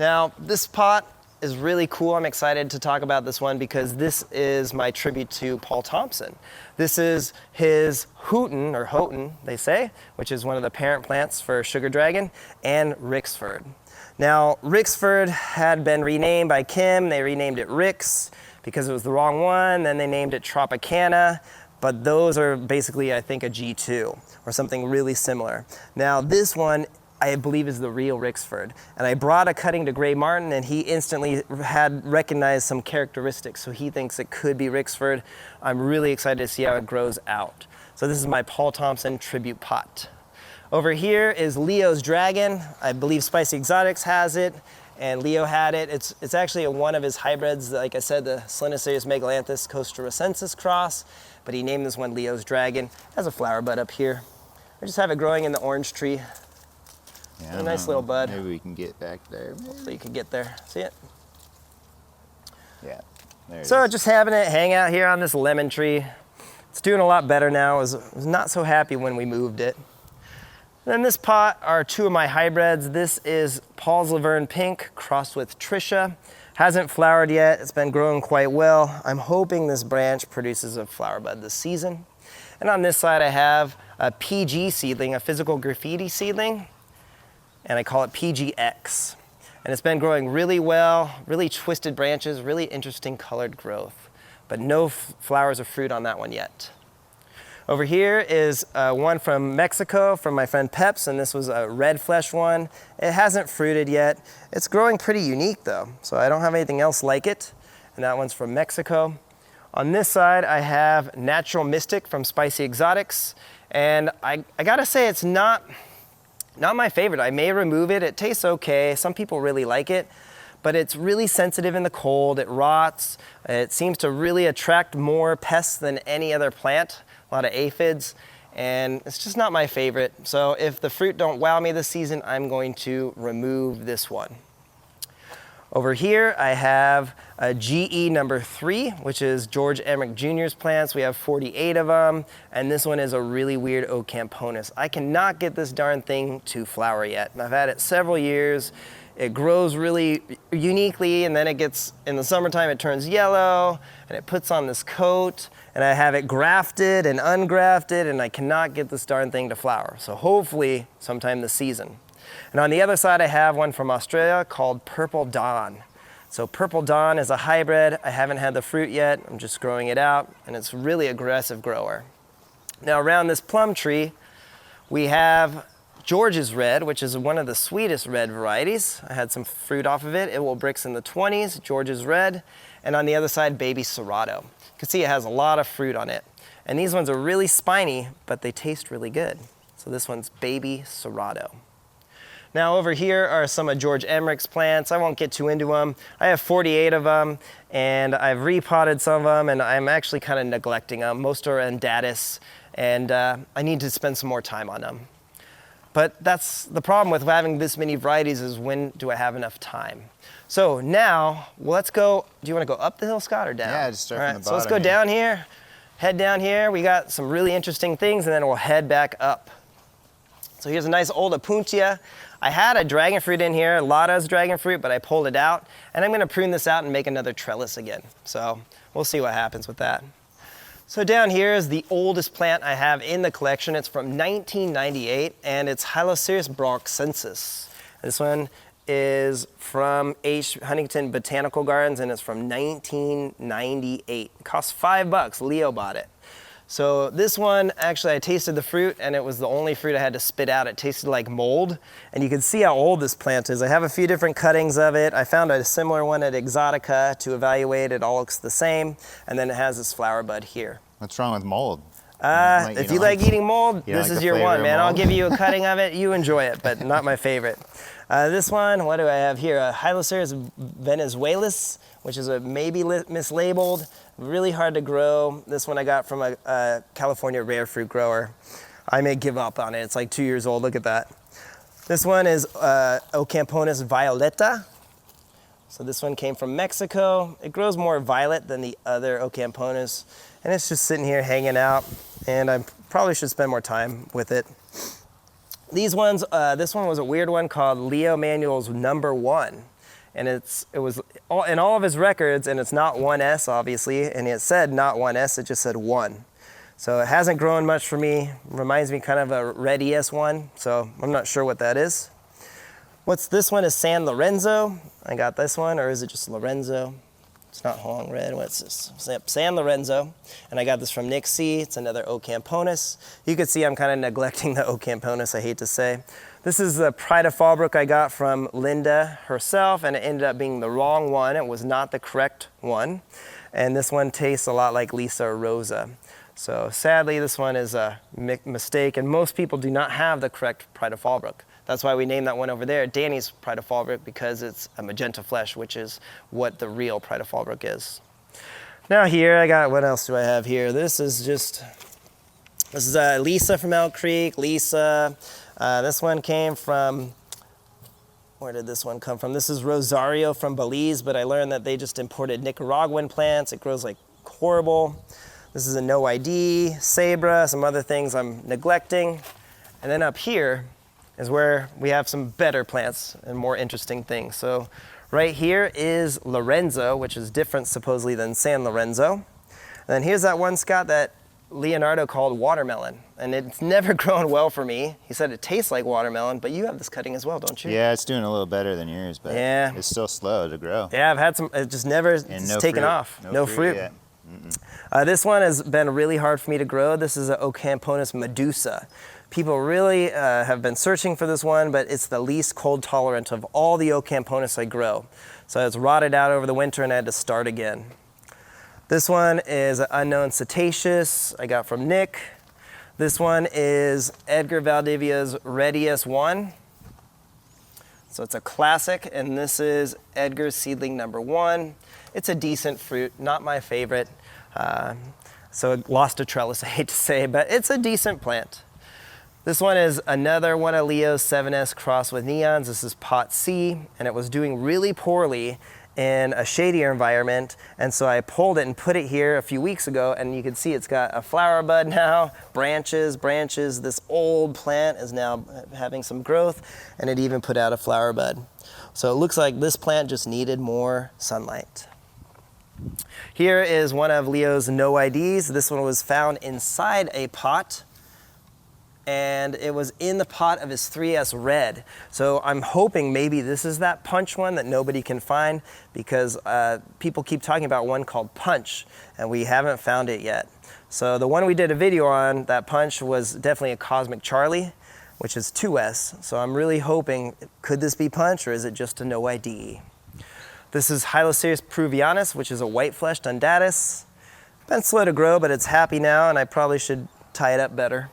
[SPEAKER 1] Now, this pot is really cool. I'm excited to talk about this one because this is my tribute to Paul Thompson. This is his Houghton, they say, which is one of the parent plants for Sugar Dragon, and Rixford. Now, Rixford had been renamed by Kim. They renamed it Rix because it was the wrong one. Then they named it Tropicana, but those are basically, I think, a G2 or something really similar. Now, this one, I believe, is the real Rixford. And I brought a cutting to Gray Martin and he instantly had recognized some characteristics. So he thinks it could be Rixford. I'm really excited to see how it grows out. So this is my Paul Thompson tribute pot. Over here is Leo's Dragon. I believe Spicy Exotics has it and Leo had it. It's actually one of his hybrids, like I said, the Selenocereus megalanthus costarricensis cross, but he named this one Leo's Dragon. It has a flower bud up here. I just have it growing in the orange tree.
[SPEAKER 2] Yeah,
[SPEAKER 1] a nice little bud.
[SPEAKER 2] Maybe we can get back there.
[SPEAKER 1] Hopefully you can get there. See it?
[SPEAKER 2] Yeah, there it
[SPEAKER 1] So
[SPEAKER 2] is.
[SPEAKER 1] just having it hang out here on this lemon tree. It's doing a lot better now. I was not so happy when we moved it. Then this pot are two of my hybrids. This is Paul's Laverne Pink crossed with Trisha. Hasn't flowered yet. It's been growing quite well. I'm hoping this branch produces a flower bud this season. And on this side I have a PG seedling, a physical graffiti seedling, and I call it PGX. And it's been growing really well, really twisted branches, really interesting colored growth, but no flowers or fruit on that one yet. Over here is one from Mexico from my friend Peps, and this was a red flesh one. It hasn't fruited yet. It's growing pretty unique though, so I don't have anything else like it. And that one's from Mexico. On this side, I have Natural Mystic from Spicy Exotics, and I gotta say it's not my favorite. I may remove it. It tastes okay. Some people really like it, but it's really sensitive in the cold. It rots. It seems to really attract more pests than any other plant, a lot of aphids, and it's just not my favorite. So if the fruit don't wow me this season, I'm going to remove this one. Over here, I have a GE number 3, which is George Emmerich Jr.'s plants. We have 48 of them, and this one is a really weird Ocamponus. I cannot get this darn thing to flower yet. I've had it several years. It grows really uniquely, and then it gets, in the summertime, it turns yellow, and it puts on this coat, and I have it grafted and ungrafted, and I cannot get this darn thing to flower. So hopefully, sometime this season. And on the other side, I have one from Australia called Purple Dawn. So Purple Dawn is a hybrid. I haven't had the fruit yet. I'm just growing it out, and it's a really aggressive grower. Now around this plum tree, we have George's Red, which is one of the sweetest red varieties. I had some fruit off of it. It will Brix in the 20s, George's Red. And on the other side, Baby Serato. You can see it has a lot of fruit on it. And these ones are really spiny, but they taste really good. So this one's Baby Serato. Now over here are some of George Emmerich's plants. I won't get too into them. I have 48 of them, and I've repotted some of them, and I'm actually kind of neglecting them. Most are Undatus, and I need to spend some more time on them. But that's the problem with having this many varieties, is when do I have enough time? So now, let's go. Do you want to go up the hill, Scott, or down?
[SPEAKER 2] Yeah, just start from the bottom.
[SPEAKER 1] So let's go down here, head down here. We got some really interesting things, and then we'll head back up. So here's a nice old Opuntia. I had a dragon fruit in here, Lada's dragon fruit, but I pulled it out, and I'm gonna prune this out and make another trellis again. So we'll see what happens with that. So down here is the oldest plant I have in the collection. It's from 1998, and it's Hylocereus bronxensis. This one is from H. Huntington Botanical Gardens, and it's from 1998. It costs $5. Leo bought it. So this one, actually I tasted the fruit, and it was the only fruit I had to spit out. It tasted like mold, and you can see how old this plant is. I have a few different cuttings of it. I found a similar one at Exotica to evaluate. It all looks the same, and then it has this flower bud here.
[SPEAKER 2] What's wrong with mold?
[SPEAKER 1] If you like eating mold, this is your one, man. I'll give you a cutting of it. You enjoy it, but not my favorite. This one, what do I have here? A Hylocereus venezuelis, which is a maybe mislabeled, really hard to grow. This one I got from a California rare fruit grower. I may give up on it. It's like 2 years old. Look at that. This one is Ocamponus violeta. So this one came from Mexico. It grows more violet than the other Ocamponus, and it's just sitting here hanging out, and I probably should spend more time with it. These ones, this one was a weird one called Leo Manuel's number 1. And it was in all of his records, and it's not 1S obviously, and it said not 1S, it just said 1. So it hasn't grown much for me. Reminds me kind of a red ES1, so I'm not sure what that is. This one is San Lorenzo. I got this one, or is it just Lorenzo? It's not Hong Red, what's this? San Lorenzo, and I got this from Nick C. It's another Ocamponus. You can see I'm kind of neglecting the Ocamponus, I hate to say. This is the Pride of Fallbrook I got from Linda herself, and it ended up being the wrong one. It was not the correct one. And this one tastes a lot like Lisa Rosa. So sadly, this one is a mistake, and most people do not have the correct Pride of Fallbrook. That's why we named that one over there Danny's Pride of Fallbrook, because it's a magenta flesh, which is what the real Pride of Fallbrook is. Now here, I got, what else do I have here? This is Lisa from Elk Creek, Lisa. This one came from, where did this one come from? This is Rosario from Belize, but I learned that they just imported Nicaraguan plants. It grows like horrible. This is a no ID, Sabra, some other things I'm neglecting. And then up here is where we have some better plants and more interesting things. So right here is Lorenzo, which is different supposedly than San Lorenzo. And then here's that one, Scott, that Leonardo called watermelon, and it's never grown well for me. He said it tastes like watermelon, but you have this cutting as well, don't you?
[SPEAKER 2] Yeah, it's doing a little better than yours, but
[SPEAKER 1] yeah,
[SPEAKER 2] it's still slow to grow.
[SPEAKER 1] Yeah, I've had some, it just never taken off. No fruit.
[SPEAKER 2] Yet.
[SPEAKER 1] This one has been really hard for me to grow. This is an Ocamponus medusa. People really have been searching for this one, but it's the least cold tolerant of all the Ocamponus I grow. So it's rotted out over the winter, and I had to start again. This one is an unknown cetaceous I got from Nick. This one is Edgar Valdivia's Red ES1. So it's a classic, and this is Edgar's seedling number 1. It's a decent fruit, not my favorite. So it lost to Trellis, I hate to say, but it's a decent plant. This one is another one of Leo's 7S crossed with neons. This is pot C, and it was doing really poorly in a shadier environment, and so I pulled it and put it here a few weeks ago, and you can see it's got a flower bud now, branches. This old plant is now having some growth, and it even put out a flower bud. So it looks like this plant just needed more sunlight. Here is one of Leo's no IDs. This one was found inside a pot, and it was in the pot of his 3S red. So I'm hoping maybe this is that punch one that nobody can find, because people keep talking about one called Punch, and we haven't found it yet. So the one we did a video on, that Punch, was definitely a Cosmic Charlie, which is 2S. So I'm really hoping, could this be Punch, or is it just a no ID? This is Hylocereus peruvianus, which is a white-fleshed undatus. Been slow to grow, but it's happy now, and I probably should tie it up better.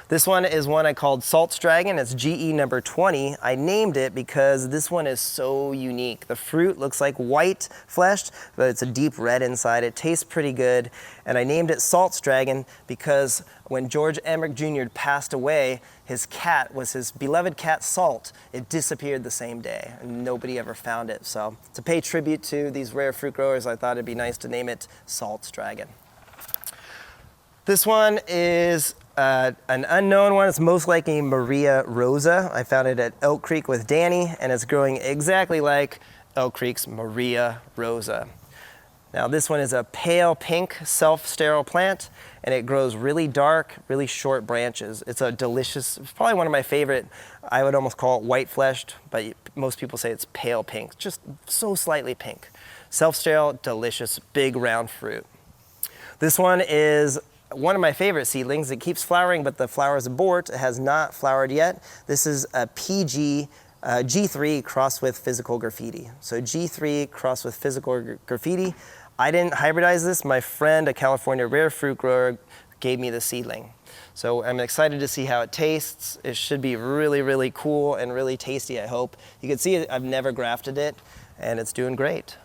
[SPEAKER 1] This one is one I called Salt's Dragon. It's GE number 20. I named it because this one is so unique. The fruit looks like white fleshed, but it's a deep red inside. It tastes pretty good. And I named it Salt's Dragon because when George Emmerich Jr. passed away, his cat was his beloved cat Salt. It disappeared the same day, and nobody ever found it. So to pay tribute to these rare fruit growers, I thought it'd be nice to name it Salt's Dragon. This one is an unknown one. It's most likely Maria Rosa. I found it at Elk Creek with Danny, and it's growing exactly like Elk Creek's Maria Rosa. Now this one is a pale pink self-sterile plant, and it grows really dark, really short branches. It's a delicious, it's probably one of my favorite. I would almost call it white-fleshed, but most people say it's pale pink, just so slightly pink. Self-sterile, delicious, big round fruit. This one is one of my favorite seedlings. It keeps flowering, but the flowers abort. It has not flowered yet. This is a G3 crossed with Physical Graffiti. So G3 crossed with Physical Graffiti. I didn't hybridize this. My friend, a California rare fruit grower, gave me the seedling. So I'm excited to see how it tastes. It should be really, really cool and really tasty, I hope. You can see I've never grafted it, and it's doing great.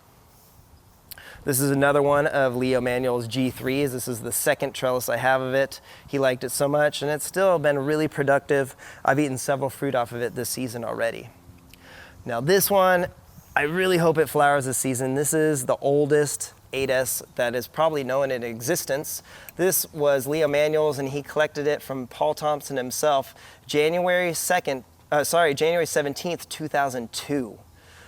[SPEAKER 1] This is another one of Leo Manuel's G3s. This is the second trellis I have of it. He liked it so much, and it's still been really productive. I've eaten several fruit off of it this season already. Now this one, I really hope it flowers this season. This is the oldest 8S that is probably known in existence. This was Leo Manuel's, and he collected it from Paul Thompson himself, January 17th, 2002.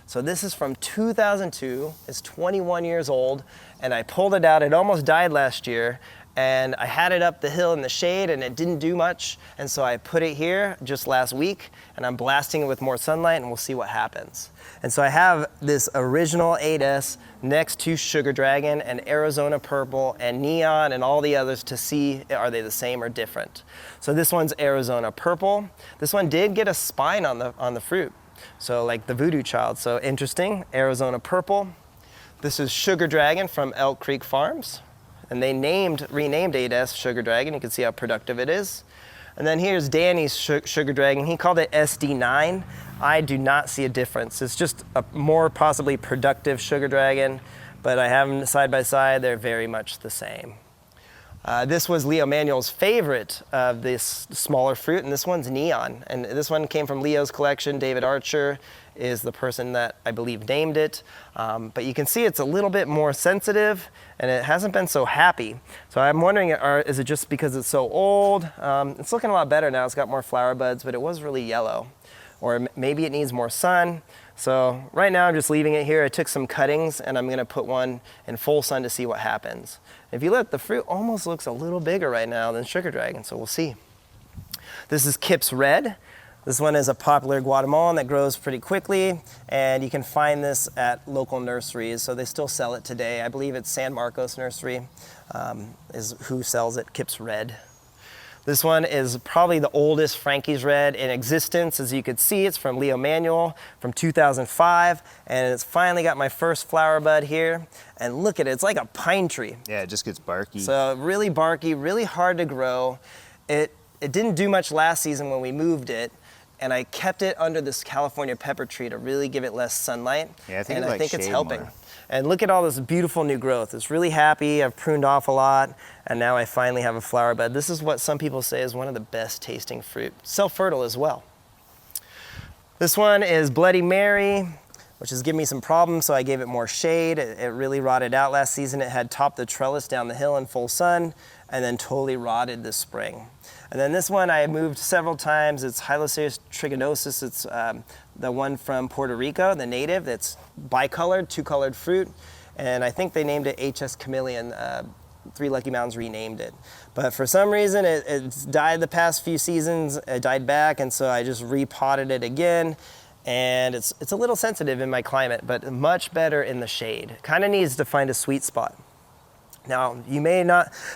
[SPEAKER 1] So this is from 2002, it's 21 years old, and I pulled it out. It almost died last year, and I had it up the hill in the shade, and it didn't do much, and so I put it here just last week, and I'm blasting it with more sunlight, and we'll see what happens. And so I have this original 8S next to Sugar Dragon and Arizona Purple and Neon and all the others to see, are they the same or different. So this one's Arizona Purple. This one did get a spine on the fruit. So like the Voodoo Child, so interesting. Arizona Purple. This is Sugar Dragon from Elk Creek Farms, and they renamed 8S Sugar Dragon. You can see how productive it is. And then here's Danny's Sugar Dragon. He called it SD9. I do not see a difference. It's just a more possibly productive Sugar Dragon, but I have them side by side. They're very much the same. This was Leo Manuel's favorite of this smaller fruit, and this one's Neon. And this one came from Leo's collection. David Archer is the person that I believe named it. But you can see it's a little bit more sensitive, and it hasn't been so happy. So I'm wondering, is it just because it's so old? It's looking a lot better now. It's got more flower buds, but it was really yellow. Or maybe it needs more sun. So right now I'm just leaving it here. I took some cuttings, and I'm gonna put one in full sun to see what happens. If you look, the fruit almost looks a little bigger right now than Sugar Dragon, so we'll see. This is Kip's Red. This one is a popular Guatemalan that grows pretty quickly, and you can find this at local nurseries, so they still sell it today. I believe it's San Marcos Nursery is who sells it, Kip's Red. This one is probably the oldest Frankie's Red in existence. As you can see, it's from Leo Manuel from 2005, and it's finally got my first flower bud here. And look at it, it's like a pine tree.
[SPEAKER 2] Yeah, it just gets barky.
[SPEAKER 1] So really barky, really hard to grow. It didn't do much last season when we moved it, and I kept it under this California pepper tree to really give it less sunlight.
[SPEAKER 2] Yeah, I think
[SPEAKER 1] and
[SPEAKER 2] it
[SPEAKER 1] I
[SPEAKER 2] like
[SPEAKER 1] think it's
[SPEAKER 2] shade
[SPEAKER 1] helping.
[SPEAKER 2] more.
[SPEAKER 1] And look at all this beautiful new growth. It's really happy. I've pruned off a lot, and now I finally have a flower bed. This is what some people say is one of the best tasting fruit. Self-fertile as well. This one is Bloody Mary, which is giving me some problems, so I gave it more shade. It really rotted out last season. It had topped the trellis down the hill in full sun, and then totally rotted this spring. And then this one I moved several times. It's Hyloceus trigonosus. It's the one from Puerto Rico, the native, that's bicolored, two-colored fruit. And I think they named it HS Chameleon. Three Lucky Mountains renamed it. But for some reason, it's died the past few seasons. It died back, and so I just repotted it again. And it's a little sensitive in my climate, but much better in the shade. Kind of needs to find a sweet spot. Now,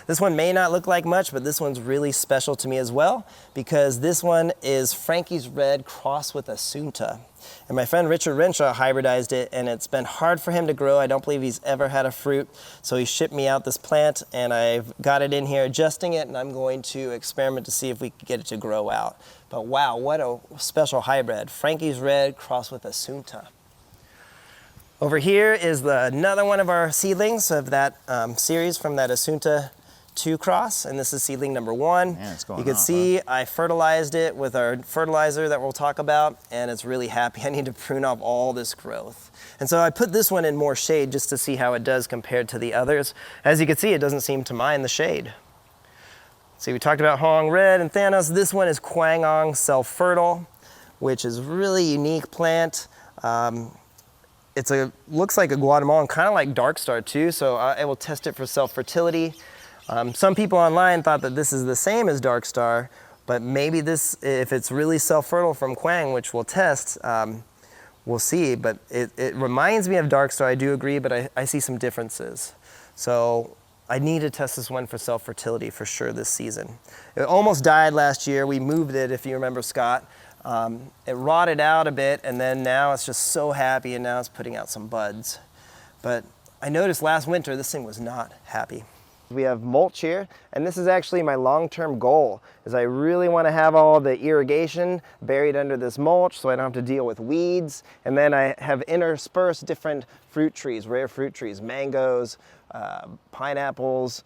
[SPEAKER 1] this one may not look like much, but this one's really special to me as well, because this one is Frankie's Red crossed with Assunta. And my friend Richard Renshaw hybridized it, and it's been hard for him to grow. I don't believe he's ever had a fruit, so he shipped me out this plant, and I've got it in here adjusting it, and I'm going to experiment to see if we can get it to grow out. But wow, what a special hybrid. Frankie's Red crossed with Assunta. Over here is another one of our seedlings of that series from that Assunta 2 cross, and this is seedling number 1.
[SPEAKER 2] Yeah, it's going
[SPEAKER 1] you can
[SPEAKER 2] off,
[SPEAKER 1] see I fertilized it with our fertilizer that we'll talk about, and it's really happy. I need to prune off all this growth. And so I put this one in more shade just to see how it does compared to the others. As you can see, it doesn't seem to mind the shade. See, we talked about Hoang Red and Thanos. This one is Kwangong Self-Fertile, which is a really unique plant. Looks like a Guatemalan, kind of like Dark Star too, so I will test it for self-fertility. Some people online thought that this is the same as Dark Star, but maybe this, if it's really self-fertile from Kwang, which we'll test, we'll see. But it reminds me of Dark Star, I do agree, but I see some differences. So I need to test this one for self-fertility for sure this season. It almost died last year. We moved it, if you remember, Scott. It rotted out a bit, and then now it's just so happy, and now it's putting out some buds. But I noticed last winter this thing was not happy. We have mulch here, and this is actually my long-term goal, is I really want to have all the irrigation buried under this mulch so I don't have to deal with weeds. And then I have interspersed different fruit trees, rare fruit trees, mangoes, pineapples,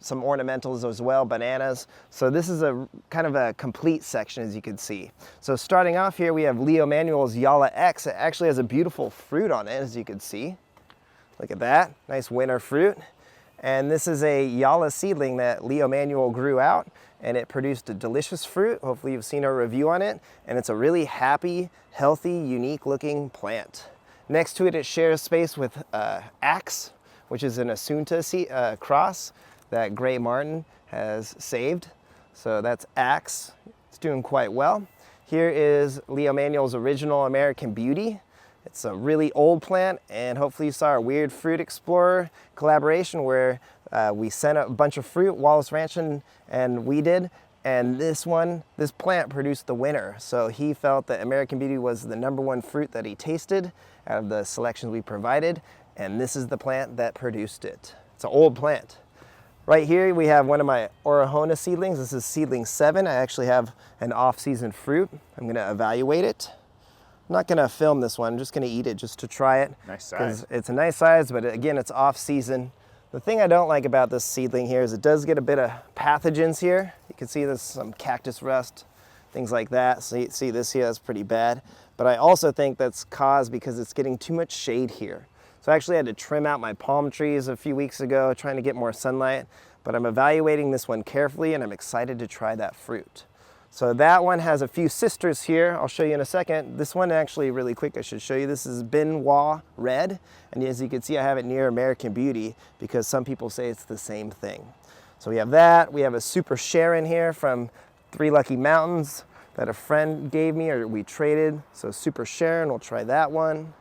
[SPEAKER 1] some ornamentals as well, bananas. So this is a kind of a complete section, as you can see. So starting off here, we have Leo Manuel's Yala X. It actually has a beautiful fruit on it, as you can see. Look at that, nice winter fruit. And this is a Yala seedling that Leo Manuel grew out, and it produced a delicious fruit. Hopefully you've seen our review on it, and it's a really happy, healthy, unique looking plant. Next to it, it shares space with Axe, which is an Assunta cross that Gray Martin has saved. So that's Axe. It's doing quite well. Here is Leo Manuel's original American Beauty. It's a really old plant, and hopefully you saw our Weird Fruit Explorer collaboration where we sent a bunch of fruit, Wallace Ranch and we did, and this plant produced the winner. So he felt that American Beauty was the #1 fruit that he tasted out of the selections we provided, and this is the plant that produced it. It's an old plant. Right here we have one of my Orahona seedlings. This is seedling 7. I actually have an off-season fruit. I'm gonna evaluate it. I'm not gonna film this one, I'm just gonna eat it just to try it.
[SPEAKER 2] Nice size.
[SPEAKER 1] It's a nice size, but again, it's off season. The thing I don't like about this seedling here is it does get a bit of pathogens here. You can see there's some cactus rust, things like that. So you see this here, that's pretty bad. But I also think that's caused because it's getting too much shade here. So I actually had to trim out my palm trees a few weeks ago, trying to get more sunlight. But I'm evaluating this one carefully, and I'm excited to try that fruit. So that one has a few sisters here. I'll show you in a second. This one actually, really quick, I should show you. This is Benoit Red. And as you can see, I have it near American Beauty because some people say it's the same thing. So we have that. We have a Super Sharon here from 3 Lucky Mountains that a friend gave me or we traded. So Super Sharon, we'll try that one.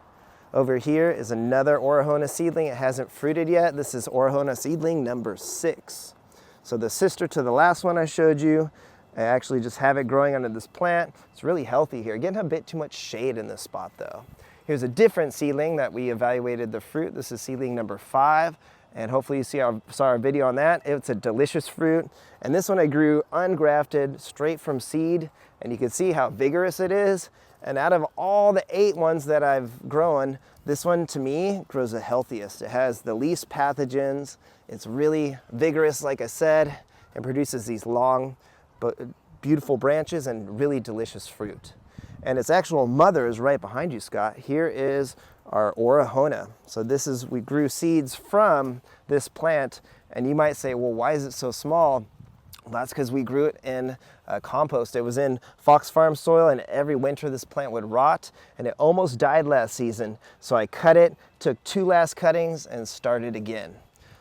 [SPEAKER 1] Over here is another Orahona seedling. It hasn't fruited yet. This is Orahona seedling number 6. So the sister to the last one I showed you, I actually just have it growing under this plant. It's really healthy here. Getting a bit too much shade in this spot though. Here's a different seedling that we evaluated the fruit. This is seedling number 5, and hopefully you saw our video on that. It's a delicious fruit. And this one I grew ungrafted, straight from seed, and you can see how vigorous it is. And out of all the 8 ones that I've grown, this one to me grows the healthiest. It has the least pathogens. It's really vigorous, like I said, and produces these long but beautiful branches and really delicious fruit. And its actual mother is right behind you, Scott. Here is our Orahona. So we grew seeds from this plant, and you might say, well, why is it so small? Well, that's because we grew it in compost. It was in Fox Farm soil, and every winter this plant would rot, and it almost died last season. So I cut it, took 2 last cuttings, and started again.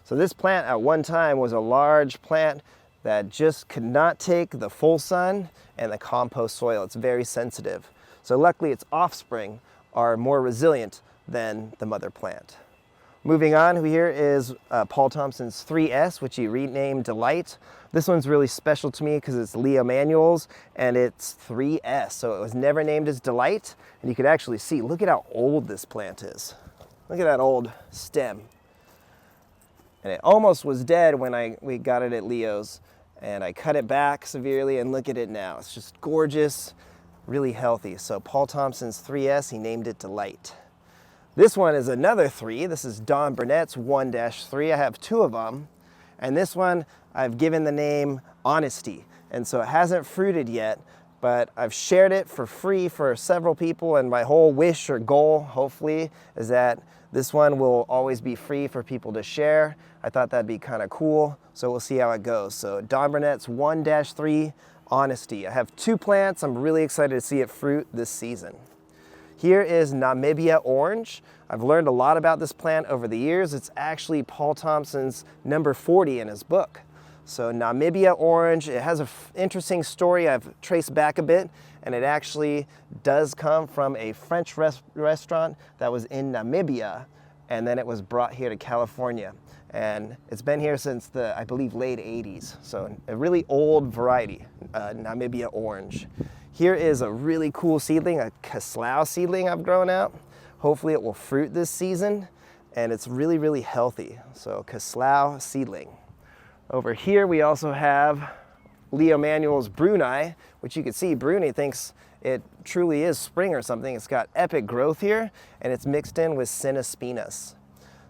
[SPEAKER 1] So this plant at one time was a large plant that just could not take the full sun and the compost soil. It's very sensitive. So luckily its offspring are more resilient than the mother plant. Moving on, here is Paul Thompson's 3S, which he renamed Delight. This one's really special to me because it's Leo Manuel's and it's 3S, so it was never named as Delight. And you can actually see, look at how old this plant is. Look at that old stem. And it almost was dead when we got it at Leo's, and I cut it back severely, and look at it now. It's just gorgeous, really healthy. So Paul Thompson's 3S, he named it Delight. This one is another 3. This is Don Burnett's 1-3. I have 2 of them. And this one I've given the name Honesty. And so it hasn't fruited yet, but I've shared it for free for several people, and my whole wish or goal, hopefully, is that this one will always be free for people to share. I thought that'd be kind of cool, so we'll see how it goes. So Don Burnett's 1-3 Honesty. I have 2 plants. I'm really excited to see it fruit this season. Here is Namibia Orange. I've learned a lot about this plant over the years. It's actually Paul Thompson's number 40 in his book. So Namibia Orange, it has an interesting story I've traced back a bit, and it actually does come from a French restaurant that was in Namibia, and then it was brought here to California. And it's been here since the, I believe, late 80s. So a really old variety, Namibia Orange. Here is a really cool seedling, a Caslau seedling I've grown out. Hopefully it will fruit this season, and it's really, really healthy. So Caslau seedling. Over here we also have Leo Manuel's Bruni, which you can see Bruni thinks it truly is spring or something. It's got epic growth here, and it's mixed in with Cinnaspinas.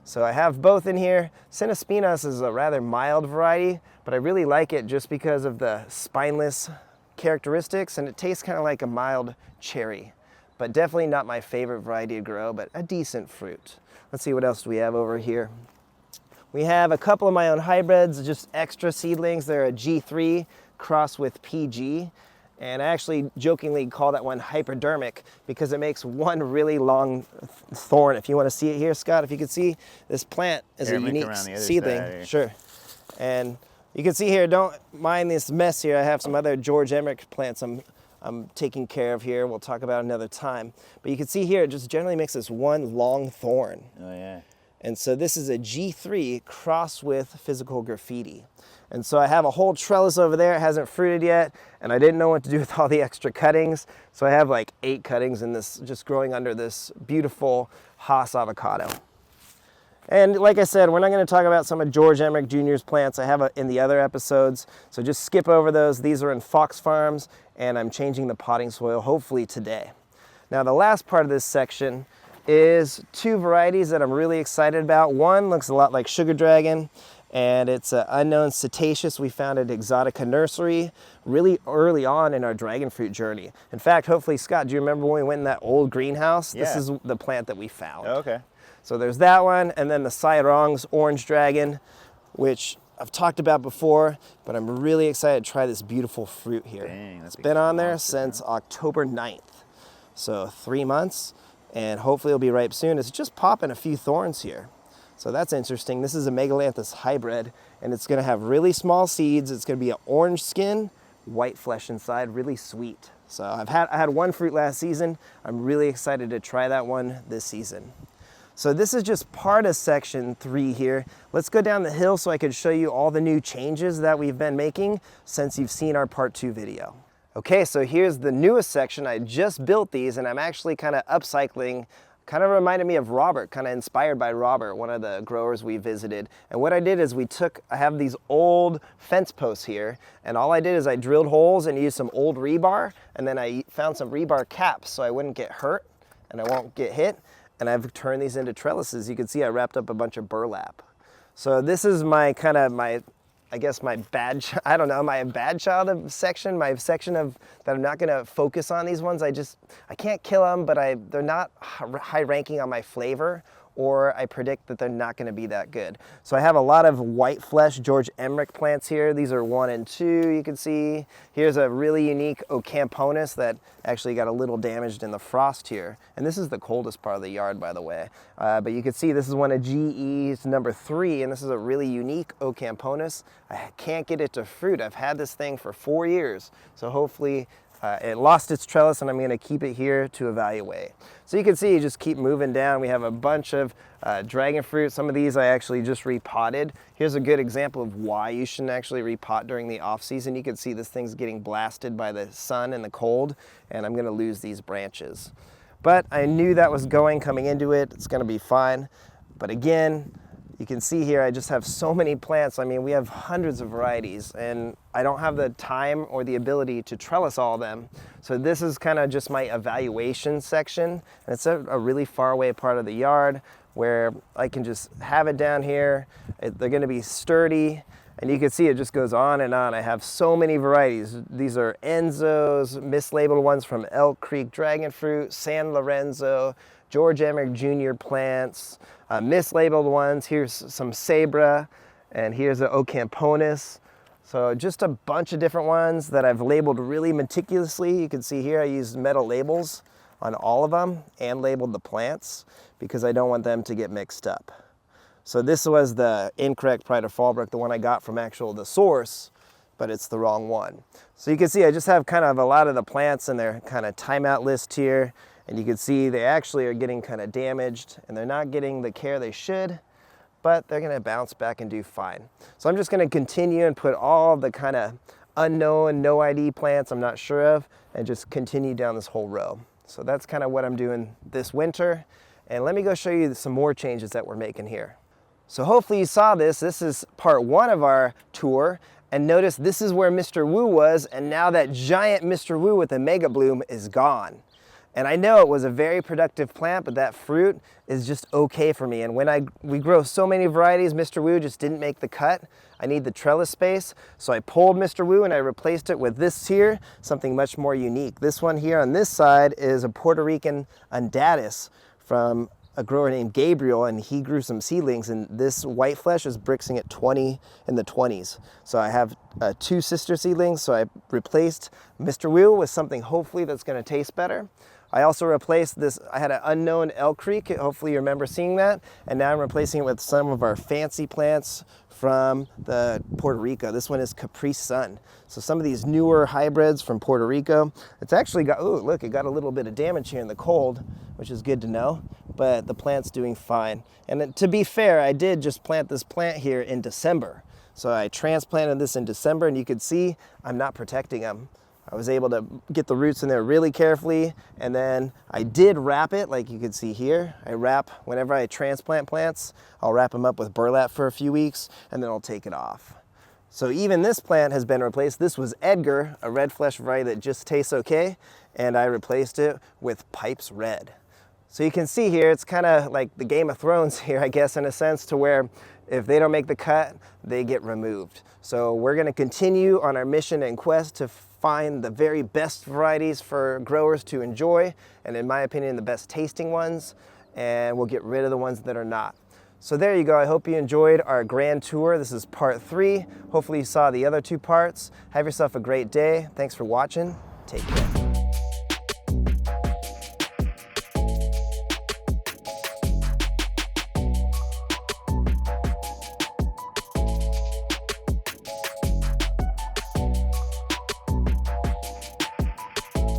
[SPEAKER 1] So I have both in here. Cinnaspinas is a rather mild variety, but I really like it just because of the spineless characteristics, and it tastes kind of like a mild cherry, but definitely not my favorite variety to grow, but a decent fruit. Let's see what else we have over here. We have a couple of my own hybrids, just extra seedlings. They're a G3 crossed with PG, and I actually jokingly call that one hypodermic because it makes one really long thorn. If you want to see it here, Scott, if you can see, this plant is a unique seedling. Sure. And you can see here, don't mind this mess here. I have some other George Emmerich plants I'm taking care of here. We'll talk about another time. But you can see here, it just generally makes this one long thorn.
[SPEAKER 2] Oh, yeah.
[SPEAKER 1] And so this is a G3 crossed with physical graffiti. And so I have a whole trellis over there. It hasn't fruited yet, and I didn't know what to do with all the extra cuttings. So I have like 8 cuttings in this, just growing under this beautiful Haas avocado. And like I said, we're not going to talk about some of George Emmerich Jr.'s plants. I have in the other episodes, so just skip over those. These are in Fox Farms, and I'm changing the potting soil hopefully today. Now the last part of this section is 2 varieties that I'm really excited about. One looks a lot like Sugar Dragon, and it's an unknown cetaceous we found at Exotica Nursery really early on in our dragon fruit journey. In fact, hopefully, Scott, do you remember when we went in that old greenhouse? Yeah. This is the plant that we found.
[SPEAKER 2] Oh, okay.
[SPEAKER 1] So there's that one, and then the Sairong's Orange Dragon, which I've talked about before, but I'm really excited to try this beautiful fruit here.
[SPEAKER 2] Dang,
[SPEAKER 1] it's been on there since October 9th. So 3 months, and hopefully it'll be ripe soon. It's just popping a few thorns here. So that's interesting. This is a Megalanthus hybrid, and it's gonna have really small seeds. It's gonna be an orange skin, white flesh inside, really sweet. So I had 1 fruit last season. I'm really excited to try that one this season. So this is just part of section 3 here. Let's go down the hill so I can show you all the new changes that we've been making since you've seen our part 2 video. Okay, so here's the newest section. I just built these, and I'm actually kind of upcycling kind of reminded me of Robert, kind of inspired by Robert, one of the growers we visited. And what I did is I have these old fence posts here, and all I did is I drilled holes and used some old rebar, and then I found some rebar caps so I wouldn't get hurt and I won't get hit. And I've turned these into trellises. You can see I wrapped up a bunch of burlap. So this is my I guess my bad child section, my section of that I'm not gonna focus on these ones. I can't kill them, but they're not high ranking on my flavor, or I predict that they're not gonna be that good. So I have a lot of white flesh George Emmerich plants here. These are 1 and 2, you can see. Here's a really unique Ocamponus that actually got a little damaged in the frost here. And this is the coldest part of the yard, by the way. But you can see this is one of GE's number 3, and this is a really unique Ocamponus. I can't get it to fruit. I've had this thing for 4 years. So hopefully it lost its trellis, and I'm gonna keep it here to evaluate. So you can see, you just keep moving down. We have a bunch of dragon fruit. Some of these I actually just repotted. Here's a good example of why you shouldn't actually repot during the off season. You can see this thing's getting blasted by the sun and the cold, and I'm gonna lose these branches. But I knew that was coming into it. It's gonna be fine. But again, you can see here, I just have so many plants. I mean, we have hundreds of varieties, and I don't have the time or the ability to trellis all of them. So this is kind of just my evaluation section. And it's a really far away part of the yard where I can just have it down here. They're gonna be sturdy, and you can see it just goes on and on. I have so many varieties. These are Enzos, mislabeled ones from Elk Creek Dragon Fruit, San Lorenzo, George Emmerich Jr. plants, mislabeled ones. Here's some Sabra, and here's an Ocamponus. So just a bunch of different ones that I've labeled really meticulously. You can see here I used metal labels on all of them and labeled the plants because I don't want them to get mixed up. So this was the incorrect Pride of Fallbrook, the one I got from the source, but it's the wrong one. So you can see I just have kind of a lot of the plants in their kind of timeout list here. And you can see they actually are getting kind of damaged, and they're not getting the care they should, but they're gonna bounce back and do fine. So I'm just gonna continue and put all the kind of unknown, no ID plants I'm not sure of, and just continue down this whole row. So that's kind of what I'm doing this winter. And let me go show you some more changes that we're making here. So hopefully you saw this. This is part 1 of our tour. And notice this is where Mr. Wu was, and now that giant Mr. Wu with the mega bloom is gone. And I know it was a very productive plant, but that fruit is just okay for me. And when we grow so many varieties, Mr. Wu just didn't make the cut. I need the trellis space. So I pulled Mr. Wu and I replaced it with this here, something much more unique. This one here on this side is a Puerto Rican undatus from a grower named Gabriel, and he grew some seedlings, and this white flesh is brixing at 20 in the 20s. So I have 2 sister seedlings, so I replaced Mr. Wu with something hopefully that's gonna taste better. I also replaced this, I had an unknown Elk Creek, hopefully you remember seeing that, and now I'm replacing it with some of our fancy plants from the Puerto Rico. This one is Caprice Sun. So some of these newer hybrids from Puerto Rico, it's actually got, oh look, it got a little bit of damage here in the cold, which is good to know, but the plant's doing fine. And then, to be fair, I did just plant this plant here in December. So I transplanted this in December, and you could see I'm not protecting them. I was able to get the roots in there really carefully, and then I did wrap it, like you can see here. I wrap, whenever I transplant plants, I'll wrap them up with burlap for a few weeks, and then I'll take it off. So even this plant has been replaced. This was Edgar, a red flesh variety that just tastes okay, and I replaced it with Pipes Red. So you can see here, it's kind of like the Game of Thrones here, I guess, in a sense, to where if they don't make the cut, they get removed. So we're gonna continue on our mission and quest to find the very best varieties for growers to enjoy, and in my opinion, the best tasting ones, and we'll get rid of the ones that are not. So there you go. I hope you enjoyed our grand tour. This is part 3. Hopefully you saw the other 2 parts. Have yourself a great day. Thanks for watching. Take care.